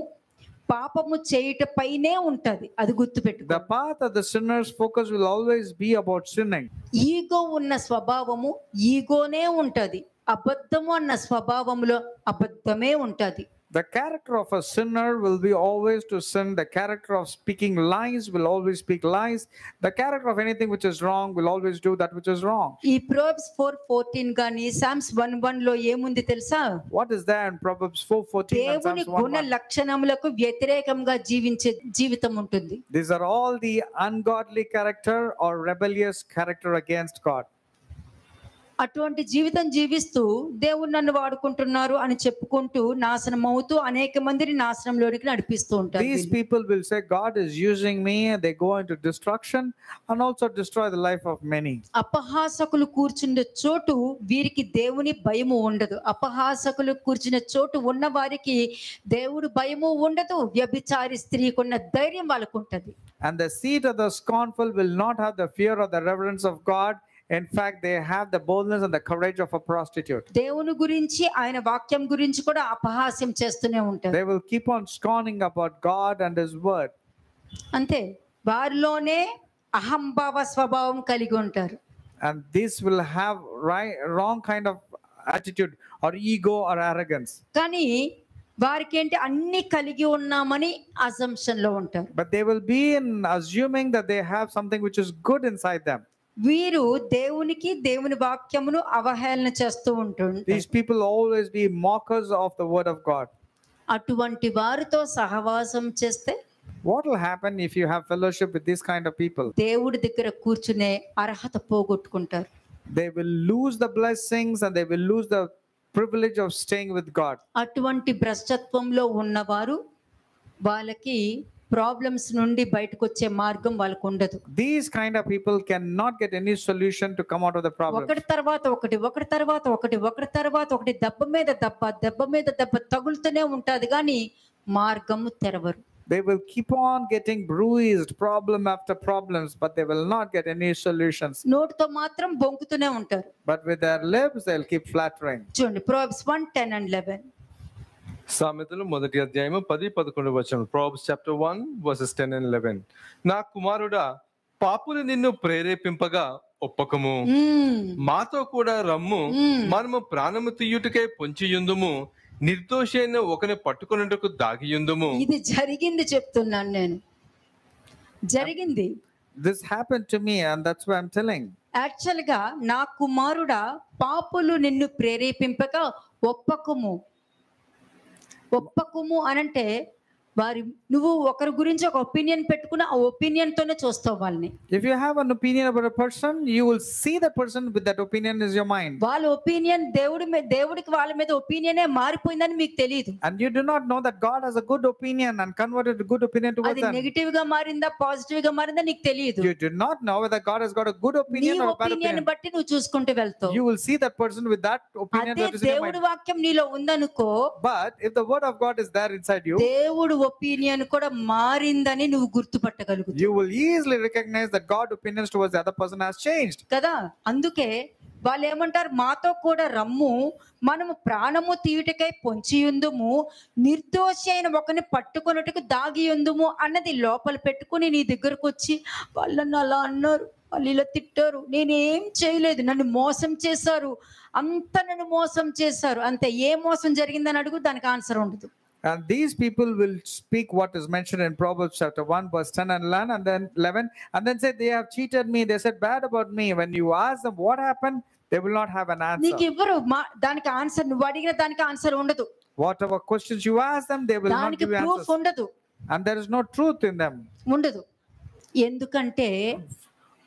పాపము చేయుటపైనే ఉంటది, అది గుర్తుపెట్టుకో. The path of the sinners' focus will always be about sinning. Ego ఉన్న స్వభావము ఈగోనే ఉంటది. అబద్ధము అన్న స్వభావములో అబద్ధమే ఉంటది. The character of a sinner will be always to sin. The character of speaking lies will always speak lies. The character of anything which is wrong will always do that which is wrong. ఈ Proverbs 4:14 గాని Psalms 1:1 లో ఏముంది తెలుసా? What is there in Proverbs 4:14 and దేవుని Psalms గుణ 1:1? లక్షణములకు వ్యతిరేకంగా జీవించే జీవితం ఉంటుంది. These are all the ungodly character or rebellious character against God. అటువంటి జీవితం జీవిస్తూ దేవుడు నన్ను వాడుకుంటున్నారు అని చెప్పుకుంటూ నాశనం అవుతూ అనేక మందిని నాశనంలోనికి నడిపిస్తూ ఉంటారు. These people will say God is using me, and they go into destruction and also destroy the life of many. అపహాసకులు కూర్చుండే చోటు వీరికి దేవుని భయము ఉండదు. అపహాసకులు కూర్చునే చోటు ఉన్న వారికి దేవుడు భయము ఉండదు. వ్యభిచారి స్త్రీకున్న ధైర్యం వాళ్ళకు ఉంటది. And the seat of the scornful will not have the fear or the reverence of God. In fact, they have the boldness and the courage of a prostitute. దేవుని గురించి, ఆయన వాక్యం గురించి కూడా అపహాస్యం చేస్తూనే ఉంటారు. They will keep on scorning about God and His word. అంతే, వారిలోనే అహంభావ స్వభావం కలిగి ఉంటారు. And this will have wrong kind of attitude or ego or arrogance. కానీ వారికి ఏంటి, అన్ని కలిగి ఉన్నామని అజంప్షన్ లో ఉంటారు. But they will be in assuming that they have something which is good inside them. వీరు దేవునికి, దేవుని వాక్యమును అవహేళన చేస్తూ ఉంటారు. These people always be mockers of the word of God. అటువంటి వారితో సహవాసం చేస్తే What will happen if you have fellowship with this kind of people? దేవుడి దగ్గర కూర్చునే అర్హత పోగొట్టుకుంటారు. They will lose the blessings and they will lose the privilege of staying with God. అటువంటి భ్రష్టత్వంలో ఉన్నవారు వాళ్ళకి ప్రాబ్లమ్స్ నుండి బయటకు వచ్చే మార్గం వాళ్ళకు ఉండదు. These kind of people cannot get any solution to come out of the problem. ఒకటి తర్వాత ఒకటి దెబ్బ మీద దెబ్బ తగులుతూనే ఉంటది, కానీ మార్గము తెరవరు. They will keep on getting bruised, problem after problems, but they will not get any solutions. నోటితో మాత్రం బొంకుతూనే ఉంటారు. But with their lips, they'll keep flattering. చూడండి, Proverbs 1:10 and 11. సామెతలు 1:10-11 వచనం. Proverbs chapter 1 verses 10 and 11. నా కుమారుడా, పాపులు నిన్ను ప్రేరేపింపగా ఒప్పకము. మాతో కూడా రమ్ము, మనము ప్రాణము తీయుటకై పొంచియుందుము, నిర్దోషి అయిన ఒకని పట్టుకున్నట్టుకు దాగియుందుము. ఇది జరిగింది చెప్తున్నాను నేను, జరిగింది. This happened to me, and that's why I'm telling. Actual గా నా కుమారుడా, పాపులు నిన్ను ప్రేరేపింపక ఒప్పకము. ఒప్పకము అనంటే వారి, నువ్వు ఒకరి గురించి ఒక ఒపీనియన్ పెట్టుకుని ఆ ఒపీనియన్ తోనే చూస్తావు వాళ్ళని. If you have an opinion about a person, you will see that person with that opinion is your mind. వాళ్ళ ఒపీనియన్ దేవుడికి వాళ్ళ మీద ఒపీనియనే మారిపోయిందని మీకు తెలియదు. And you do not know that God has a good opinion and converted a good opinion towards అది them. నెగటివ్ గా మారిందా పాజిటివ్ గా మారిందా నీకు తెలియదు. You do not know whether God has got a good నీ opinion or a bad opinion opinion. బట్టి నువ్వు చూసుకుంటూ వెళ్తావు. You will see that person with that opinion అదే that is in your దేవుడి mind. వాక్యం నీలో ఉందనుకో, But if the word of God is there inside you, దేవుడు ఒపీనియన్ కూడా మారిందని నువ్వు గుర్తుపట్టగలుగుతావు you will easily recognize that God's opinions towards the other person has changed. కదా. అందుకే వాళ్ళు ఏమంటారు, మాతో కూడా రమ్ము, మనము ప్రాణము తీయుటకై పొంచియుందుము, నిర్దోషి అయిన ఒకరిని పట్టుకొనుటకు దాగియుందుము అన్నది లోపల పెట్టుకుని నీ దగ్గరకు వచ్చి, వాళ్ళని అలా అన్నారు, వాళ్ళు ఇలా తిట్టారు, నేనేం చేయలేదు, నన్ను మోసం చేశారు, నన్ను మోసం చేశారు, అంతే. ఏ మోసం జరిగిందని అడుగు, దానికి ఆన్సర్ ఉండదు. And these people will speak what is mentioned in Proverbs chapter 1 verse 10 and 11 and then say they have cheated me, they said bad about me. When you ask them what happened, they will not have an answer. నీకు ఇవ్వరు దానికి ఆన్సర్, నువ్వు అడిగిన దానికి ఆన్సర్ ఉండదు. Whatever questions you ask them, they will not దానికి give you ప్రూఫ్ answers. ఉండదు, And there is no truth in them. ఉండదు. ఎందుకంటే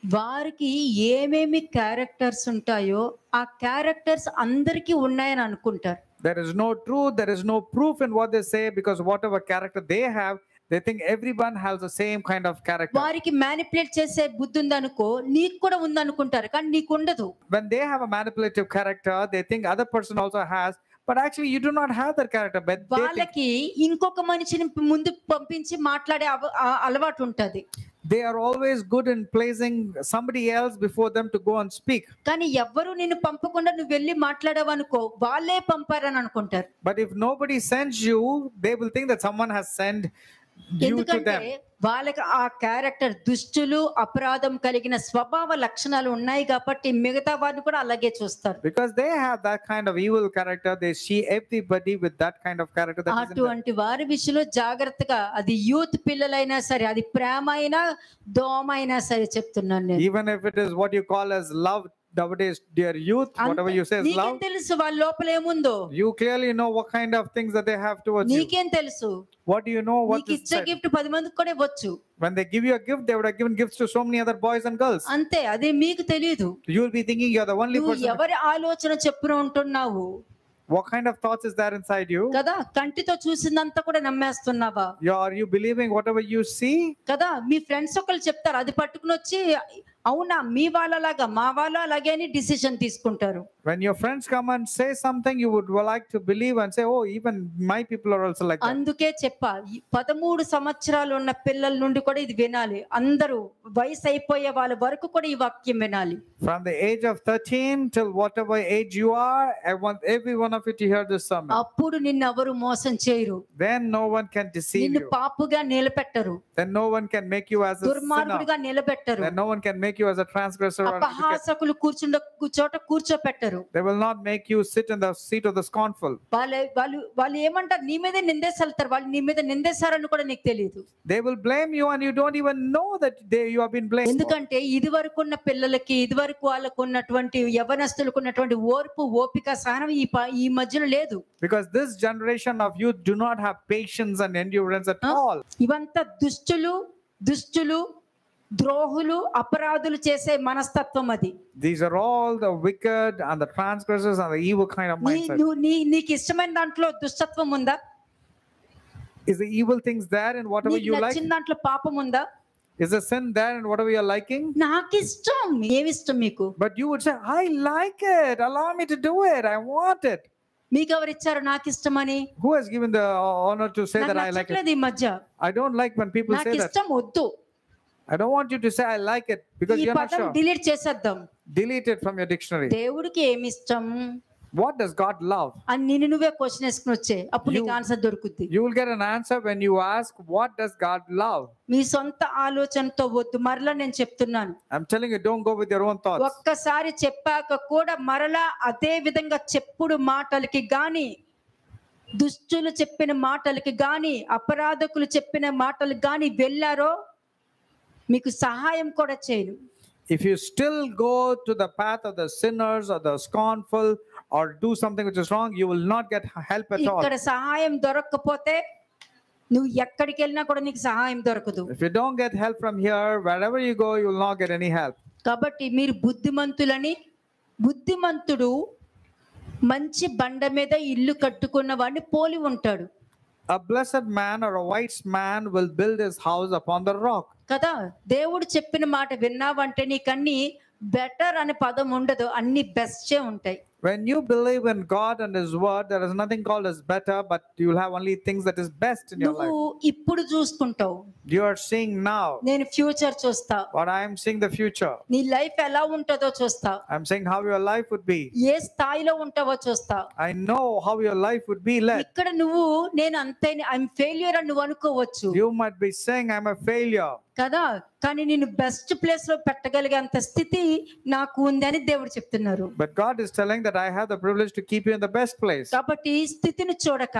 వారికి ఏమేమి క్యారెక్టర్స్ ఉంటాయో ఆ క్యారెక్టర్స్ అందరికీ ఉన్నాయని అనుకుంటారు. There is no truth, there is no proof in what they say, because whatever character they have, they think everyone has the same kind of character. వారికి మ్యానిపులేట్ చేసే బుద్ధి ఉందనుకో, నీకు కూడా ఉందనుకుంటారు, కానీ నీకు ఉండదు. When they have a manipulative character, they think other person also has, but actually you do not have that character. But they think, వాళ్ళకి ఇంకొక మనిషిని ముందు పంపించి మాట్లాడే అలవాటు ఉంటది. they are always good in placing somebody else before them to go and speak. కానీ ఎవ్వరు నిన్ను పంపకుండా నువ్వు వెళ్ళి మాట్లాడావనుకో, వాళ్ళే పంపారని అనుకుంటారు. But if nobody sends you, they will think that someone has sent you to ఎందుకంటే them. వాళ్ళకి ఆ క్యారెక్టర్, దుష్టులు, అపరాధం కలిగిన స్వభావ లక్షణాలు ఉన్నాయి కాబట్టి మిగతా వారిని కూడా అలాగే చూస్తారు. Because they have that kind of evil character, they see everybody with that kind of character that is in them. అటువంటి వారి విషయంలో జాగ్రత్తగా, అది యూత్ పిల్లలైనా సరే, అది ప్రేమ అయినా దోమ అయినా సరే చెప్తున్నాను నేను. Even if it is what you call as love nowadays, dear youth, whatever you say is నీకేం love, తెలుసు వాళ్ళ లోపల ఏముందో? you clearly know what kind of things that they have towards you. నీకేం తెలుసు? What do you know? What నీకు is ఇచ్చే said? గిఫ్ట్ 10 మందికి కూడా ఇవ్వచ్చు, When they give you a gift, they would have given gifts to so many other boys and girls. అంతే. అది మీకు తెలియదు. You will be thinking you're the only నువ్వు person. ఎవరి ఆలోచన చెప్పున ఉంటున్నావు What kind of thoughts is there inside you? కదా. కంటితో చూసిందంతా కూడా నమ్మేస్తున్నావా Are you believing whatever you see? కదా. మీ ఫ్రెండ్స్ ఒకళ్ళు చెప్తారు, అది పట్టుకుని వచ్చి, అవునా మీ వాళ్ళలాగా మా వాళ్ళు అలాగే అని డిసిషన్ తీసుకుంటారు. When your friends come and say something, you would like to believe and say, oh, even my people are also like that. అందుకే చెప్పా, 13 సంవత్సరాలు ఉన్న పిల్లల నుండి కూడా ఇది వినాలి. అందరూ వయసు అయిపోయే వాళ్ళ వరకు కూడా ఈ వాక్యం వినాలి. From the age of 13 till whatever age you are, I want every one of you to hear this sermon. అప్పుడు నిన్ను ఎవరు మోసం చేయరు, Then no one can deceive నిన్ను you. పాపుగా నిలబెట్టరు, Then no one can make you as a sinner. దుర్మార్గుడిగా నిలబెట్టరు, Then no one can make you as a transgressor or a wicked. అపహాసకులు చోట కూర్చోపెట్టరు. They will not make you sit in the seat of the scornful. వాళ్ళు ఏమంటారు, నీ మీద నిందేసేళ్తారు, వాళ్ళు నీ మీద నిందేశారని కూడా నీకు తెలియదు. They will blame you and you don't even know that you have been blamed. ఎందుకంటే ఇది వరకు ఉన్న పిల్లలకి, ఇది వరకు వాళ్ళకు ఉన్నటువంటి యవనస్తులకు ఉన్నటువంటి ఓర్పు, ఓపిక, సహనం ఈ మధ్యలో లేదు. Because this generation of youth do not have patience and endurance at all. ఇవంతా దుష్టులు, ద్రోహులు, అపరాధులు చేసే మనస్తత్వం అది. These are all the wicked and the transgressors and the evil kind of mindset. నీకు ఇష్టమైన దాంట్లో దుష్టత్వం ఉందా? Is the evil things there in whatever నీకు you like? నచ్చిన దాంట్లో పాపం ఉందా? Is the sin there in whatever you're liking? నాకు ఇష్టం, ఏమిష్టం మీకు? But you would say, I like it, allow me to do it, I want it. మీకు ఎవరు ఇచ్చారు నాకు ఇష్టమని? Who has given the honor to say that I like it? ఈ మధ్య I don't like when people నాకు say that. ఇష్టం వద్దు. I don't want you to say I like it because ఈ you're not పదం sure. డిలీట్ చేసేద్దాం. Delete it from your dictionary. దేవుడికి ఏమి ఇష్టం? What does God love? అని నిన్ను నువ్వే క్వశ్చన్ వేసుకుని వచ్చే, అప్పుడు నీకు ఆన్సర్ దొరుకుద్ది. You will get an answer when you ask, what does God love? మీ సొంత ఆలోచనతో వద్దు. మరలా నేను చెప్తున్నాను, I'm telling you, don't go with your own thoughts. ఒక్కసారి చెప్పాక కూడా మరలా అదే విధంగా చెప్పుడు మాటలకి గాని, దుష్టులు చెప్పిన మాటలకి గాని, అపరాధకులు చెప్పిన మాటలకు గాని వెళ్ళారో మీకు సహాయం కూడా చేయను. If you still go to the path of the sinners or the scornful or do something which is wrong, you will not get help at all. ఇక్కడ సహాయం దొరకకపోతే నువ్వు ఎక్కడికి వెళ్ళినా కూడా నీకు సహాయం దొరకదు. If you don't get help from here, wherever you go, you will not get any help. కాబట్టి మీరు బుద్ధిమంతులని, బుద్ధిమంతుడు మంచి బండ మీద ఇల్లు కట్టుకున్న వాడిని పోలి ఉంటాడు A blessed man or a wise man will build his house upon the rock. కదా. దేవుడు చెప్పిన మాట విన్నావంటే నీకన్నీ బెటర్ అనే పదం ఉండదు, అన్ని బెస్టే ఉంటాయి. When you believe in God and His word, there is nothing called as better, but you will have only things that is best in your నువ్వు life. ఇప్పుడు చూసుకుంటావు, You are seeing now, నేను ఫ్యూచర్ చూస్తా. but I am seeing the future. నీ లైఫ్ ఎలా ఉంటుందో చూస్తా, I'm saying how your life would be. ఏ స్థాయిలో ఉంటావో చూస్తా. I know how your life would be led. ఇక్కడ నువ్వు నేను అంతే ఐఎమ్ ఫెయిల్యూర్ అని నువ్వు అనుకోవచ్చు You might be saying, I'm a failure. కదా, కానీ నేను బెస్ట్ ప్లేస్ లో పెట్టగలిగే అంత స్థితి నాకు ఉంది అని దేవుడు చెప్తున్నారు. But God is telling that I have the privilege to keep you in the best place. కాబట్టి స్థితిని చూడక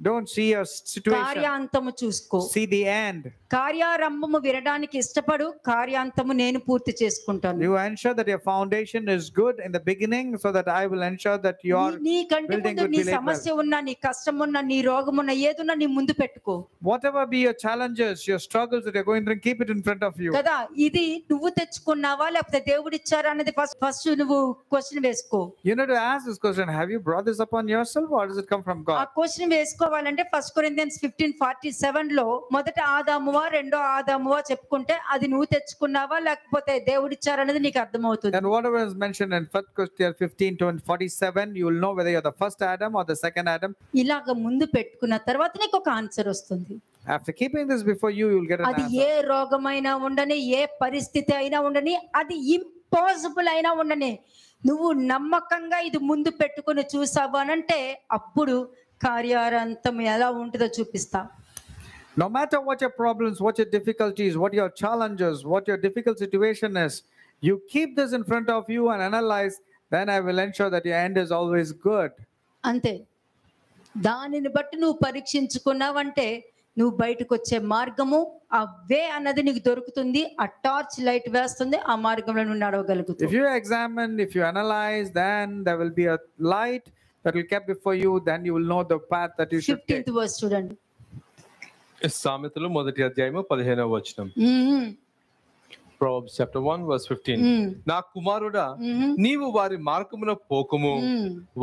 Don't see your situation. కార్యాంతము చూసుకో. See the end. కార్యారంభము వినడానికి ఇష్టపడు, కార్యాంతము నేను పూర్తి చేసుకుంటాను. You ensure that your foundation is good in the beginning, so that I will ensure that your నీకంటే building ముందు would నీ be laid well. సమస్య ఉన్నా, నీ కష్టం ఉన్నా, నీ రోగం ఉన్నా, ఏదున్నా నీ ముందు పెట్టుకో Whatever be your challenges, your struggles that you're going through, keep it in front of you. కదా. ఇది నువ్వు తెచ్చుకున్నావా లేకపోతే దేవుడు ఇచ్చారా అనేది ఫస్ట్ నువ్వు క్వశ్చన్ వేసుకో. You need to ask this question: have you brought this upon yourself, or does it come from ఆ God? క్వశ్చన్ వేసుకోవాలంటే 1 Corinthians 15:47 లో మొదట ఆదామువా రెండో ఆదామువా చెప్పుకుంటే అది నువ్వు తెచ్చుకున్నావా లేకపోతే దేవుడు ఇచ్చారనేది నీకు అర్థమవుతుంది. And whatever is mentioned in 1 Corinthians 15:47, you will know whether you're the first Adam or the second Adam. ఇలాగ ముందు పెట్టుకున్న తర్వాత నీకు ఒక ఆన్సర్ వస్తుంది. After keeping this before you, you will get an అది answer. ఏ రోగమైనా ఉండని, ఏ పరిస్థితి అయినా ఉండని, అది ఇంపాసిబుల్ అయినా ఉండని, నువ్వు నమ్మకంగా ఇది ముందు పెట్టుకుని చూసావు అనంటే అప్పుడు కార్యారంతం ఎలా ఉంటుందో చూపిస్తా. No matter what your problems, what your difficulties, what your challenges, what your difficult situation is, you keep this in front of you and analyze, then I will ensure that your end is always good. అంతే. దానిని బట్టి నువ్వు పరీక్షించుకున్నావంటే నువ్వు బయటకు వచ్చే మార్గము ఆ వే అన్నది నీకు దొరుకుతుంది. ఆ టార్చ్ లైట్ వేస్తుంది, ఆ మార్గంలో నువ్వు నడవగలుగుతావు. If you examine, if you analyze, then there will be a light that will keep before you, then you will know the path that you should take. 15th verse చూడండి. సామెతలు 1:15. Proverbs chapter 1 verse 15. నా కుమారుడా, నీవు వారి మార్గమున పోకుము,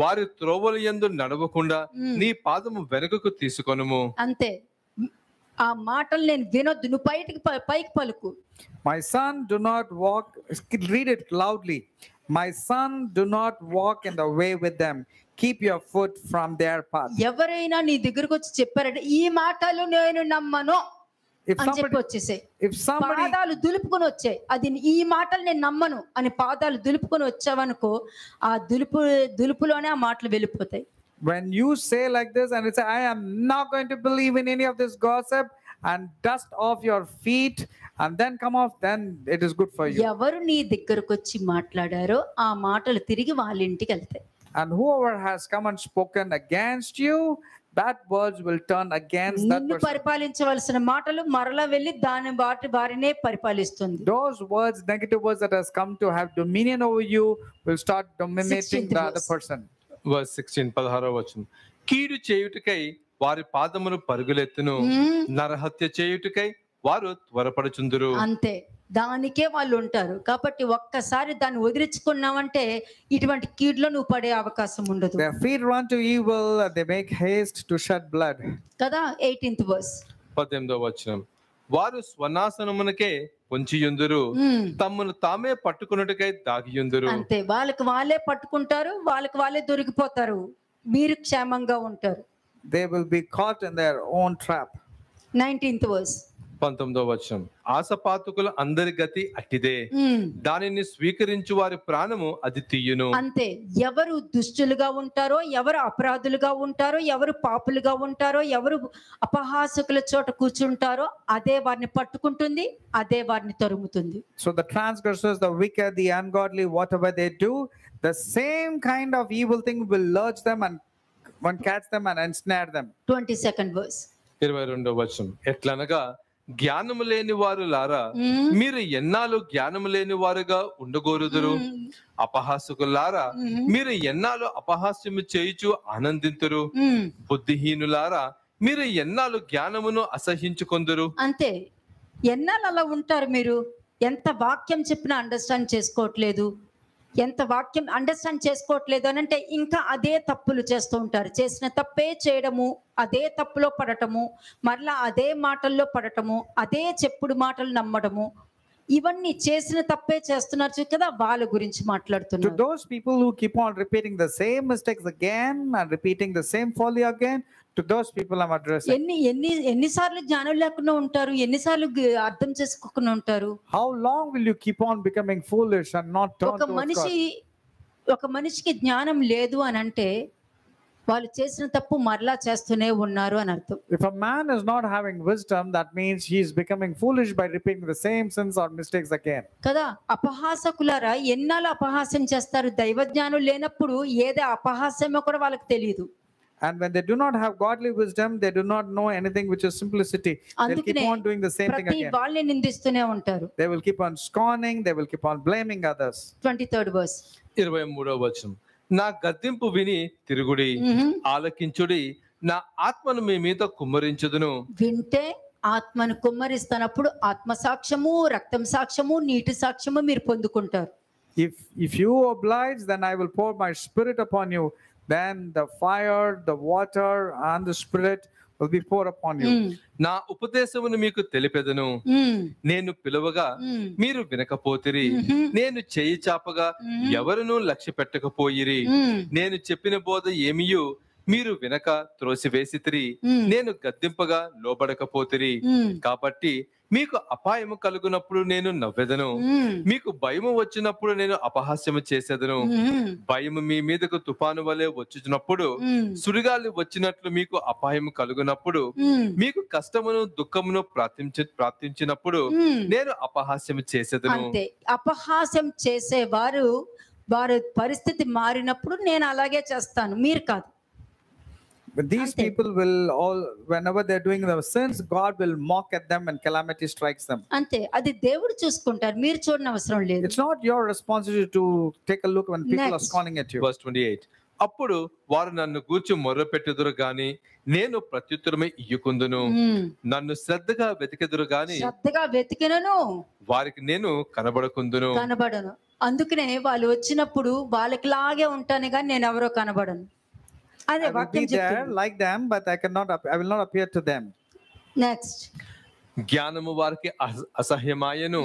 వారి త్రోవల యందు నడవకుండా నీ పాదము వెనుకకు తీసుకొనుము. అంతే. ఆ మాటలు నేను వినొద్దు, నువ్వు పైకి పలుకు. My son, do not walk, read it loudly. My son, do not walk in the way with them. Keep your foot from their path. ఎవరైనా నీ దగ్గరకు వచ్చి చెప్పారంటే ఈ మాటలు నేను నమ్మను అని చెప్పి వచ్చేసాయి. if somebody పాదాలు దులుపుకొని వచ్చాయి, అది ఈ మాటలు నేను నమ్మను అని పాదాలు దులుపుకొని వచ్చావనుకో, ఆ దులుపులోనే ఆ మాటలు వెళ్ళిపోతాయి. when you say like this and you say, I am not going to believe in any of this gossip, and dust off your feet and then come off, then it is good for you. ఎవరు నీ దగ్గరకు వచ్చి మాట్లాడారో ఆ మాటలు తిరిగి వాళ్ళ ఇంటికి వెళ్తాయి. And whoever has come and spoken against you, that words will turn against that నిన్ను person. పరిపాలించవలసిన మాటలు మరలా వెళ్ళి దాని వారినే పరిపాలిస్తుంది. Those words, negative words that has come to have dominion over you, will start dominating 16th the other verse. person. Verse 16, 16. కీడు చేయుటకై వారి పాదమును పరుగులెత్తును, నరహత్య చేయుటకై వారు త్వరపడుచుందురు. అంతే, దానికే వాళ్ళు ఉంటారు. కాబట్టి ఒక్కసారి దాన్ని వదిలించుకున్నావంటే ఇటువంటి కీడులో నువ్వు పడే అవకాశం ఉండదు. Their feet run to evil, and they make haste to shed blood. కదా. 18th verse. 18. వారు స్వనాశనమునకే పొంచియుందురు, తమ్మును తామే పట్టుకున్నట్టుకై దాగియుందురు. అంతే, వాళ్ళకి వాళ్ళే పట్టుకుంటారు, వాళ్ళకి వాళ్ళే దొరికిపోతారు, మీరు క్షేమంగా ఉంటారు. They will be caught in their own trap. 19th verse. 19వ వచనం, ఆశపాతకుల అందరి గతి అట్టిదే, ఉమ్. దానిని స్వీకరించు వారి ప్రాణము అది తీయును. అంతే. ఎవరు దుష్టులుగా ఉంటారో, ఎవరు అపరాధులుగా ఉంటారో, ఎవరు పాపులుగా ఉంటారో, ఎవరు అపహాసకుల చోట కూర్చుంటారో అదే వారిని పట్టుకుంటుంది, అదే వారిని తరుముతుంది. So the transgressors, the wicked, the ungodly, whatever they do, the same kind of evil thing will lurch them and catch them and ensnare them. 22nd verse. 22వ వచనం, ఎట్లనగా జ్ఞానము లేని వారు లారా, మీరు ఎన్నాళ్ళు జ్ఞానము లేని వారుగా ఉండగోరుదురు? అపహాసకులారా, మీరు ఎన్నాళ్ళు అపహాస్యము చేయుచు ఆనందింతురు? బుద్ధిహీనులారా, మీరు ఎన్నాళ్ళు జ్ఞానమును అసహించుకొందురు? అంతే. ఎన్నాళ్ళు అలా ఉంటారు మీరు? ఎంత వాక్యం చెప్పినా అండర్స్టాండ్ చేసుకోవట్లేదు, ఎంత వాక్యం అండర్స్టాండ్ చేసుకోవట్లేదు అని అంటే ఇంకా అదే తప్పులు చేస్తూ ఉంటారు. చేసిన తప్పే చేయడము, అదే తప్పులో పడటము, మరలా అదే మాటల్లో పడటము, అదే చెప్పుడు మాటలు నమ్మడము, ఇవన్నీ చేసిన తప్పే చేస్తున్నారు కదా, వాళ్ళ గురించి To మాట్లాడుతున్నారు. those people who keep on repeating the same mistakes again and repeating the same folly again, to those people I'm addressing. ఎన్నిసార్లు జ్ఞానం లేకుండా ఉంటారు? ఎన్నిసార్లు అర్థం చేసుకోకుండా ఉంటారు? How long will you keep on becoming foolish and not turn towards God? ఒక మనిషికి జ్ఞానం లేదు అని అంటే వాళ్ళు చేసిన తప్పు మరలా చేస్తూనే ఉన్నారు అని అర్థం. If a man is not having wisdom, that means he is becoming foolish by repeating the same sins or mistakes again. కదా. అపహాసకులారా, ఎన్నాళ్ళు అపహాస్యం చేస్తారు? దైవజ్ఞానం లేనప్పుడు ఏదే అపహాస్యమో కూడా వాళ్ళకి తెలియదు. And when they do not have godly wisdom, they do not know anything which is simplicity. They'll keep on doing the same thing ప్రతి again. వాళ్ళని నిందిస్తూనే ఉంటారు. They will keep on scorning, they will keep on blaming others. 23rd verse. 23వ వచనం, నా గద్దింపు విని తిరుగుడి, ఆలకించుడి, నా ఆత్మను మీ మీద కుమ్మరించుదును. వింటే ఆత్మను కుమ్మరిస్తున్నప్పుడు ఆత్మ సాక్ష్యము, రక్తం సాక్ష్యము, నీటి సాక్ష్యము మీరు పొందుకుంటారు. If you oblige, then I will pour my spirit upon you. Then the fire, the water and the spirit will be poured upon you. నా ఉపదేశమును మీకు తెలిపెదను. నేను పిలువగా మీరు వినకపోతిరి, నేను చేయి చాపగా ఎవరునూ లక్ష్య పెట్టకపోయిరి. నేను చెప్పిన బోధ ఏమియు మీరు వినక త్రోసివేసితిరి, నేను గద్దింపగా లోబడకపోతిరి. కాబట్టి మీకు అపాయము కలుగునప్పుడు నేను నవ్వెదను, మీకు భయము వచ్చినప్పుడు నేను అపహాస్యము చేసేదను. భయము మీ మీదకు తుఫాను వలె వచ్చుచున్నప్పుడు, సుడిగాలి వచ్చినట్లు మీకు అపాయము కలుగునప్పుడు, మీకు కష్టమును దుఃఖమును ప్రాప్తించినప్పుడు నేను అపహాస్యము చేసేదను. అంతే. అపహాస్యం చేసేవారు వారి పరిస్థితి మారినప్పుడు నేను అలాగే చేస్తాను, మీరు కాదు. But these people will all, whenever they're doing the sins, God will mock at them and calamity strikes them. అంతే. అది దేవుడు చూసుకుంటారు, మీరు చూడని అవసరం లేదు. It's not your responsibility to take a look when people are scorning at you. Verse 28, అప్పుడు వారు నన్ను గూర్చి మొర్రపెట్టుదురు గాని నేను ప్రత్యుత్తరమే ఇయ్యకుందును. నన్ను శ్రద్ధగా వెతికెదురు గాని శ్రద్ధగా వెతికినను వారికి నేను కనబడకుందును. కనబడను. అందుకనే వాళ్ళు వచ్చినప్పుడు వాళ్ళకి లాగే ఉంటాను కానీ నేను ఎవరో కనబడను. అదే I will be వాక్యం there చెప్తుంది. like them, but I will not appear to them. Next. జ్ఞానము వారికి అసహ్యమాయను,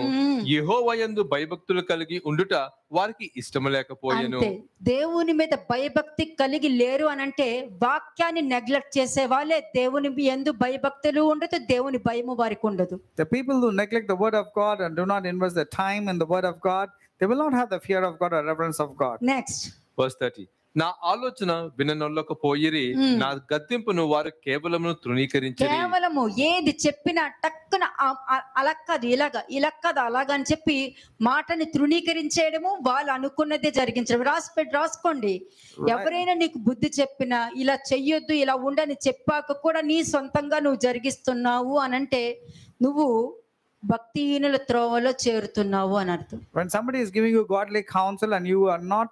యెహోవాయందు భయభక్తులు కలిగి ఉండుట వారికి ఇష్టము లేకపోయెను. అంతే. దేవుని మీద భయభక్తి కలిగి లేరు అని అంటే వాక్యాన్ని నెగ్లెక్ట్ చేసే వాళ్ళే. దేవుని యందు భయభక్తులు ఉండదు, దేవుని భయము వారికి ఉండదు. The people who neglect the word of God and do not invest their time in the word of God, they will not have the fear of God or reverence of God. Next. Verse 30, నా ఆలోచన విననొల్లకపోయిరి, నా గద్దింపును వారు కేవలము తృణీకరించిరి. కేవలము ఏది చెప్పినా టక్కున అలా కాదు ఇలా కాదు అలాగని చెప్పి మాటని తృణీకరించేయడము, వాళ్ళు అనుకున్నదే జరిగించడం. రాసుకోండి. ఎవరైనా నీకు బుద్ధి చెప్పినా ఇలా చెయ్యొద్దు ఇలా ఉండని చెప్పాక కూడా నీ సొంతంగా నువ్వు జరిగిస్తున్నావు అనంటే నువ్వు భక్తిహీనుల త్రోవలో చేరుతున్నావు అని అర్థం. When somebody is giving you godly counsel and you are not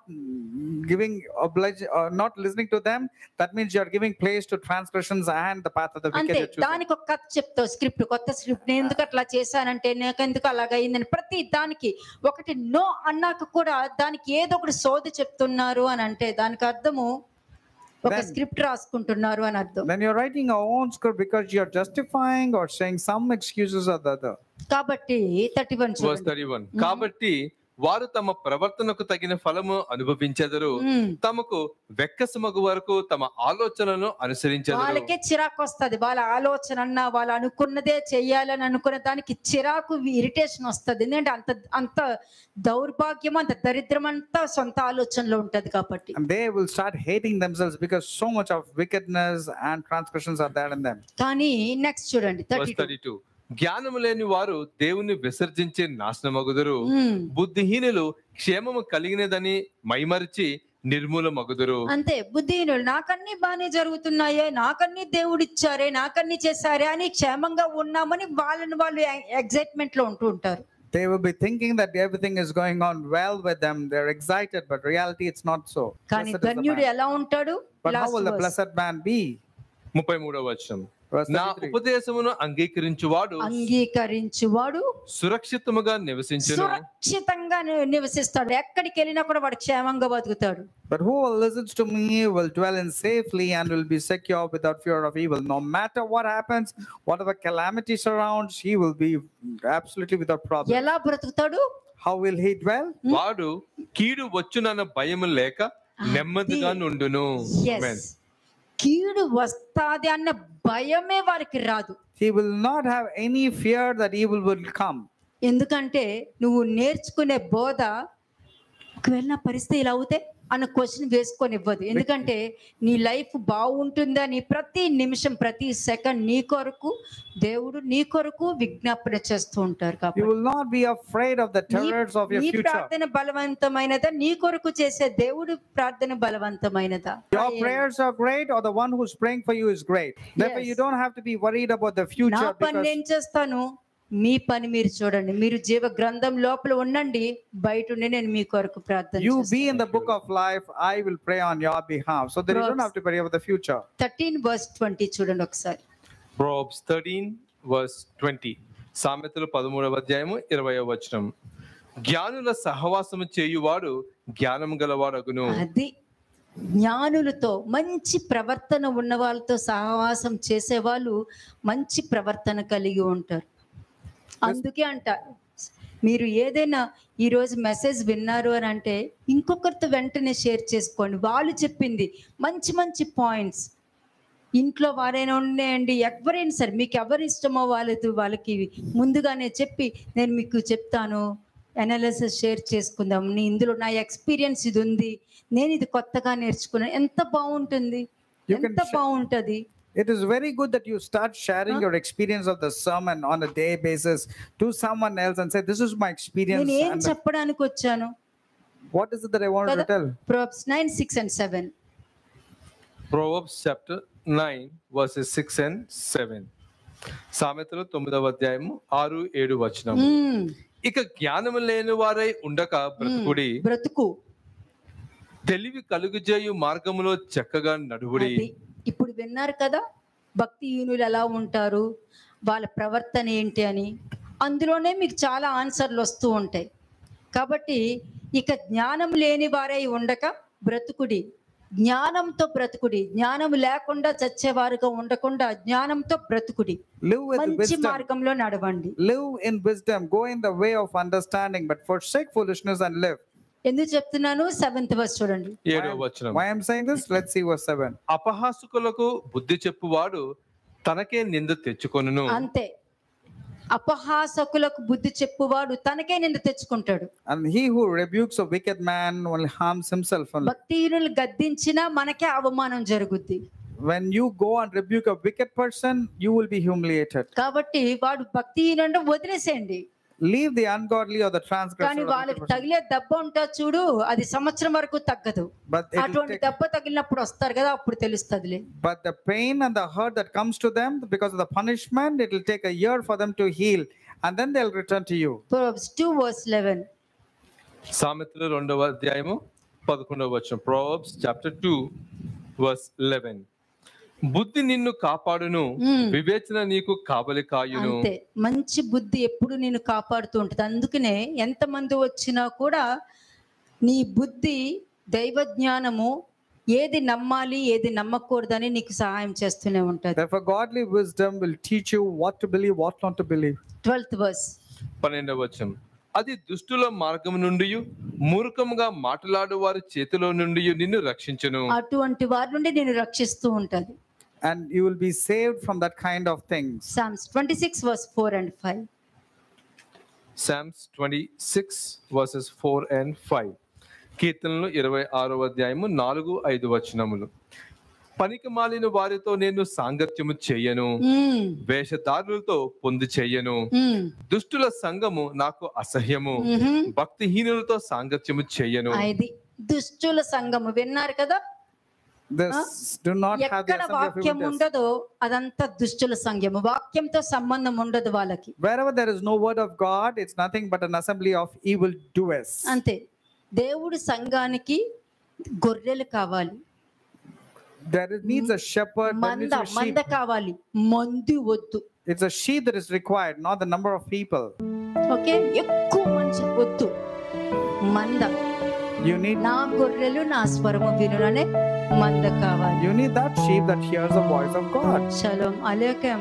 not listening to them, that means you are giving place to transgressions and the path of the wicked. అంతే. దానికి ఒక కథ చెప్తావు, స్క్రిప్ట్, కొత్త స్క్రిప్ట్. నేను ఎందుకు అట్లా చేశానంటే నాకెందుకు అలాగ అయిందని ప్రతి దానికి ఒకటి నో అన్నాక కూడా దానికి ఏదో ఒకటి సోది చెప్తున్నారు అని అంటే దానికి అర్థము ఒక స్క్రిప్ట్ రాసుకుంటున్నారు అని అర్థం. Then you're writing your own script because you're justifying or saying some excuses or the other. కాబట్టి 31 Verse 31, కాబట్టి వారు తమ ప్రవర్తనకు తగిన ఫలము అనుభవించెదరు. తమకు వెక్కసమగు వరకు తమ ఆలోచనలను అనుసరించెదరు. వాళ్ళకే చిరాకు వస్తది. వాళ్ళ ఆలోచన అన్నా వాళ్ళు అనుకున్నదే చెయ్యాలని అనుకున్న దానికి చిరాకు, ఇరిటేషన్ వస్తది. ఎందుకంటే అంత దౌర్భాగ్యం, అంత దరిద్రం అంతా సొంత ఆలోచనలో ఉంటది కాబట్టి. And they will start hating themselves because so much of wickedness and transgressions are there in them. కానీ నెక్స్ట్ చూడండి 32. జ్ఞానము లేని వారు దేవుని విసర్జించి నాశనమగుదురు. బుద్ధిహీనులు క్షేమము కలిగినదని మైమరిచి నిర్మూలమగుదురు. అంతే, బుద్ధిహీనులు నాకన్నీ బానే జరుగుతున్నాయే, నాకన్నీ దేవుడు ఇచ్చారే, నాకన్నీ చేశారే అని క్షేమంగా ఉన్నామని వాళ్ళు ఎగ్జైట్మెంట్ లో ఉంటూ ఉంటారు. They will be thinking that everything is going on well with them. They're excited, but reality it's not so. కానీ ధన్యుడు ఎలా ఉంటాడు? But how will the blessed man be? 33వ వచనం. నా ఉపదేశమును అంగీకరించువాడు సురక్షితముగా నివసిస్తాడు. ఎక్కడికి వెళ్ళినా కూడా వాడు క్షేమంగా బతుకుతాడు. But who listens to me will dwell in safely and will be secure without fear of evil. No matter what happens, whatever calamity surrounds, he will be absolutely without problem. ఎలా బ్రతుకుతాడు? How will he dwell? వాడు కీడు వచ్చునన్న భయము లేక నెమ్మదిగా నుండును. కీడు వస్తాది అన్న భయమే వారికి రాదు. He will not have any fear that evil will come. ఎందుకంటే నువ్వు నేర్చుకునే బోధ ఒకవేళ నా పరిస్థితి ఇలా అవుతే అన్న క్వశ్చన్ వేసుకొని ఇవ్వదు. ఎందుకంటే నీ లైఫ్ బాగుంటుందని ప్రతి నిమిషం ప్రతి సెకండ్ నీ కొరకు దేవుడు నీ కొరకు విజ్ఞాపన చేస్తూ ఉంటారు. You will not be afraid of the terrors of your నీ future. ప్రార్థన బలవంతమైనదా? నీ కొరకు చేసే దేవుడు ప్రార్థన బలవంతమైనదా? Your prayers are great or the one who's praying for you is great. Therefore you don't have to be worried about the future. నా పని నేను చేస్తాను, మీ పని మీరు చూడండి. మీరు జీవ గ్రంథం లోపల ఉండండి, బయట ఉండి నేను మీ కొరకు ప్రార్థన you be in the book of life, I will pray on your behalf. So that you don't have to worry about the future. 13:20 చూడండి ఒకసారి. Proverbs 13:20. సామెతలు 13వ అధ్యాయము 20వ వచనం. జ్ఞానుల సహవాసము చేయువాడు జ్ఞానం గలవాడగును. అది జ్ఞానులతో మంచి ప్రవర్తన ఉన్న వాళ్ళతో సహవాసం చేసే వాళ్ళు మంచి ప్రవర్తన కలిగి ఉంటారు. అందుకే అంట, మీరు ఏదైనా ఈరోజు మెసేజ్ విన్నారు అని అంటే ఇంకొకరితో వెంటనే షేర్ చేసుకోండి. వాళ్ళు చెప్పింది మంచి మంచి పాయింట్స్, ఇంట్లో వారైనా ఉండేయండి, ఎవరైనా సరే మీకు ఎవరు ఇష్టమో వాళ్ళకి ముందుగానే చెప్పి నేను మీకు చెప్తాను, అనాలిసిస్ షేర్ చేసుకుందాం, ఇందులో నా ఎక్స్పీరియన్స్ ఇది ఉంది, నేను ఇది కొత్తగా నేర్చుకున్నాను. ఎంత బాగుంటుంది, ఎంత బాగుంటది. It is very good that you start sharing your experience of the sermon on a day basis to someone else and say, this is my experience. నేను ఏం చెప్పడానికి వచ్చాను? What is it that I wanted to tell? Proverbs 9, 6 and 7. Proverbs chapter 9 verses 6 and 7. సామెతలు 9వ అధ్యాయము 6-7 వచనం. ఇక జ్ఞానము లేని వారై ఉండక బ్రతుకు, తెలివి కలుగుజేయు మార్గములో చక్కగా నడువుడి. ఇప్పుడు విన్నారు కదా భక్తిహీనులు ఎలా ఉంటారు, వాళ్ళ ప్రవర్తన ఏంటి అని. అందులోనే మీకు చాలా ఆన్సర్లు వస్తూ ఉంటాయి. కాబట్టి ఇక జ్ఞానం లేని వారై ఉండక బ్రతుకుడి, జ్ఞానంతో బ్రతుకుడి. జ్ఞానం లేకుండా చచ్చేవారుగా ఉండకుండా జ్ఞానంతో బ్రతుకుడి, మంచి మార్గంలో నడవండి. Live in wisdom, go in the way of understanding, but forsake foolishness and live. ఎందుకు చెప్తున్నాను? 7th verse చూడండి. 7వ వచనం. Why I'm saying this? Let's see verse 7. అపహాసకులకు బుద్ధి చెప్పువాడు తనకే నింద తెచ్చుకొనును. అంతే, అపహాసకులకు బుద్ధి చెప్పువాడు తనకే నింద తెచ్చుకుంటాడు. And he who rebukes a wicked man will harms himself only. భక్తిహీనులు గద్దించినా మనకే అవమానం జరుగుద్ది. When you go and rebuke a wicked person, you will be humiliated. కాబట్టి వాడు భక్తిహీనుడు వదిలేసేయండి. Leave the ungodly or the transgressor. కానీ వాళ్ళకి తగిలే దెబ్బ ఉంటా చూడు, అది సంవత్సరం వరకు తగ్గదు. అటువంటి దెబ్బ తగిలినప్పుడు వస్తారు కదా, అప్పుడు తెలుస్తదిలే. But the pain and the hurt that comes to them because of the punishment, it will take a year for them to heal, and then they'll return to you. Proverbs 2:11. సామెతలు 2వ అధ్యాయము 11వ వచనం. Proverbs chapter 2:11. బుద్ధి నిన్ను కాపాడును, వివేచన నీకు కావలి కాయును. అంతే, మంచి బుద్ధి ఎప్పుడు నిన్ను కాపాడుతూ ఉంటుంది. అందుకనే ఎంతమంది వచ్చినా కూడా నీ బుద్ధి, దైవ జ్ఞానము ఏది నమ్మాలి ఏది నమ్మకూడదని నీకు సహాయం చేస్తూనే ఉంటుంది. Therefore godly wisdom will teach you what to believe, what not to believe. 12th verse. 12వ వచనం. అది దుష్టుల మార్గం నుండి మూర్ఖముగా మాట్లాడు వారి చేతిలో నుండి నిన్ను రక్షించును. అటువంటి వారి నుండి నేను రక్షిస్తూ ఉంటది. And you will be saved from that kind of things. Psalms 26 verse 4 and 5. Psalms 26 verses 4 and 5. కీర్తనలు 26వ అధ్యాయము 4-5 వచనములు. పనికి మాలిన వారితో నేను సాంగత్యము చేయను, వేషధారులతో పొంది చేయను. దుష్టుల సంఘము నాకు అసహ్యము, భక్తిహీనులతో సాంగత్యము చేయను. ఇది దుష్టుల సంఘము. విన్నారు కదా, Do not have the ఎక్కడ assembly of వాక్యం evildoers. ఉండదో అదంతా దుష్టుల సంఘము. వాక్యంతో సంబంధం ఉండదు వాళ్ళకి. Wherever there is no word of God, it's nothing but an assembly of evil doers. అంతే. దేవుడి సంఘానికి గొర్రెలు కావాలి, There needs a shepherd, there needs a sheep. మంద కావాలి, మంది వద్దు. It's a sheep that is required, not the number of people. Okay, ఎక్కువ మనిషి వద్దు, మంద. You need నా గొర్రెలు నా స్వరము వినులనే మంద కావాలి. that sheep that hears the voice of God. షలోమ్ అలేకం.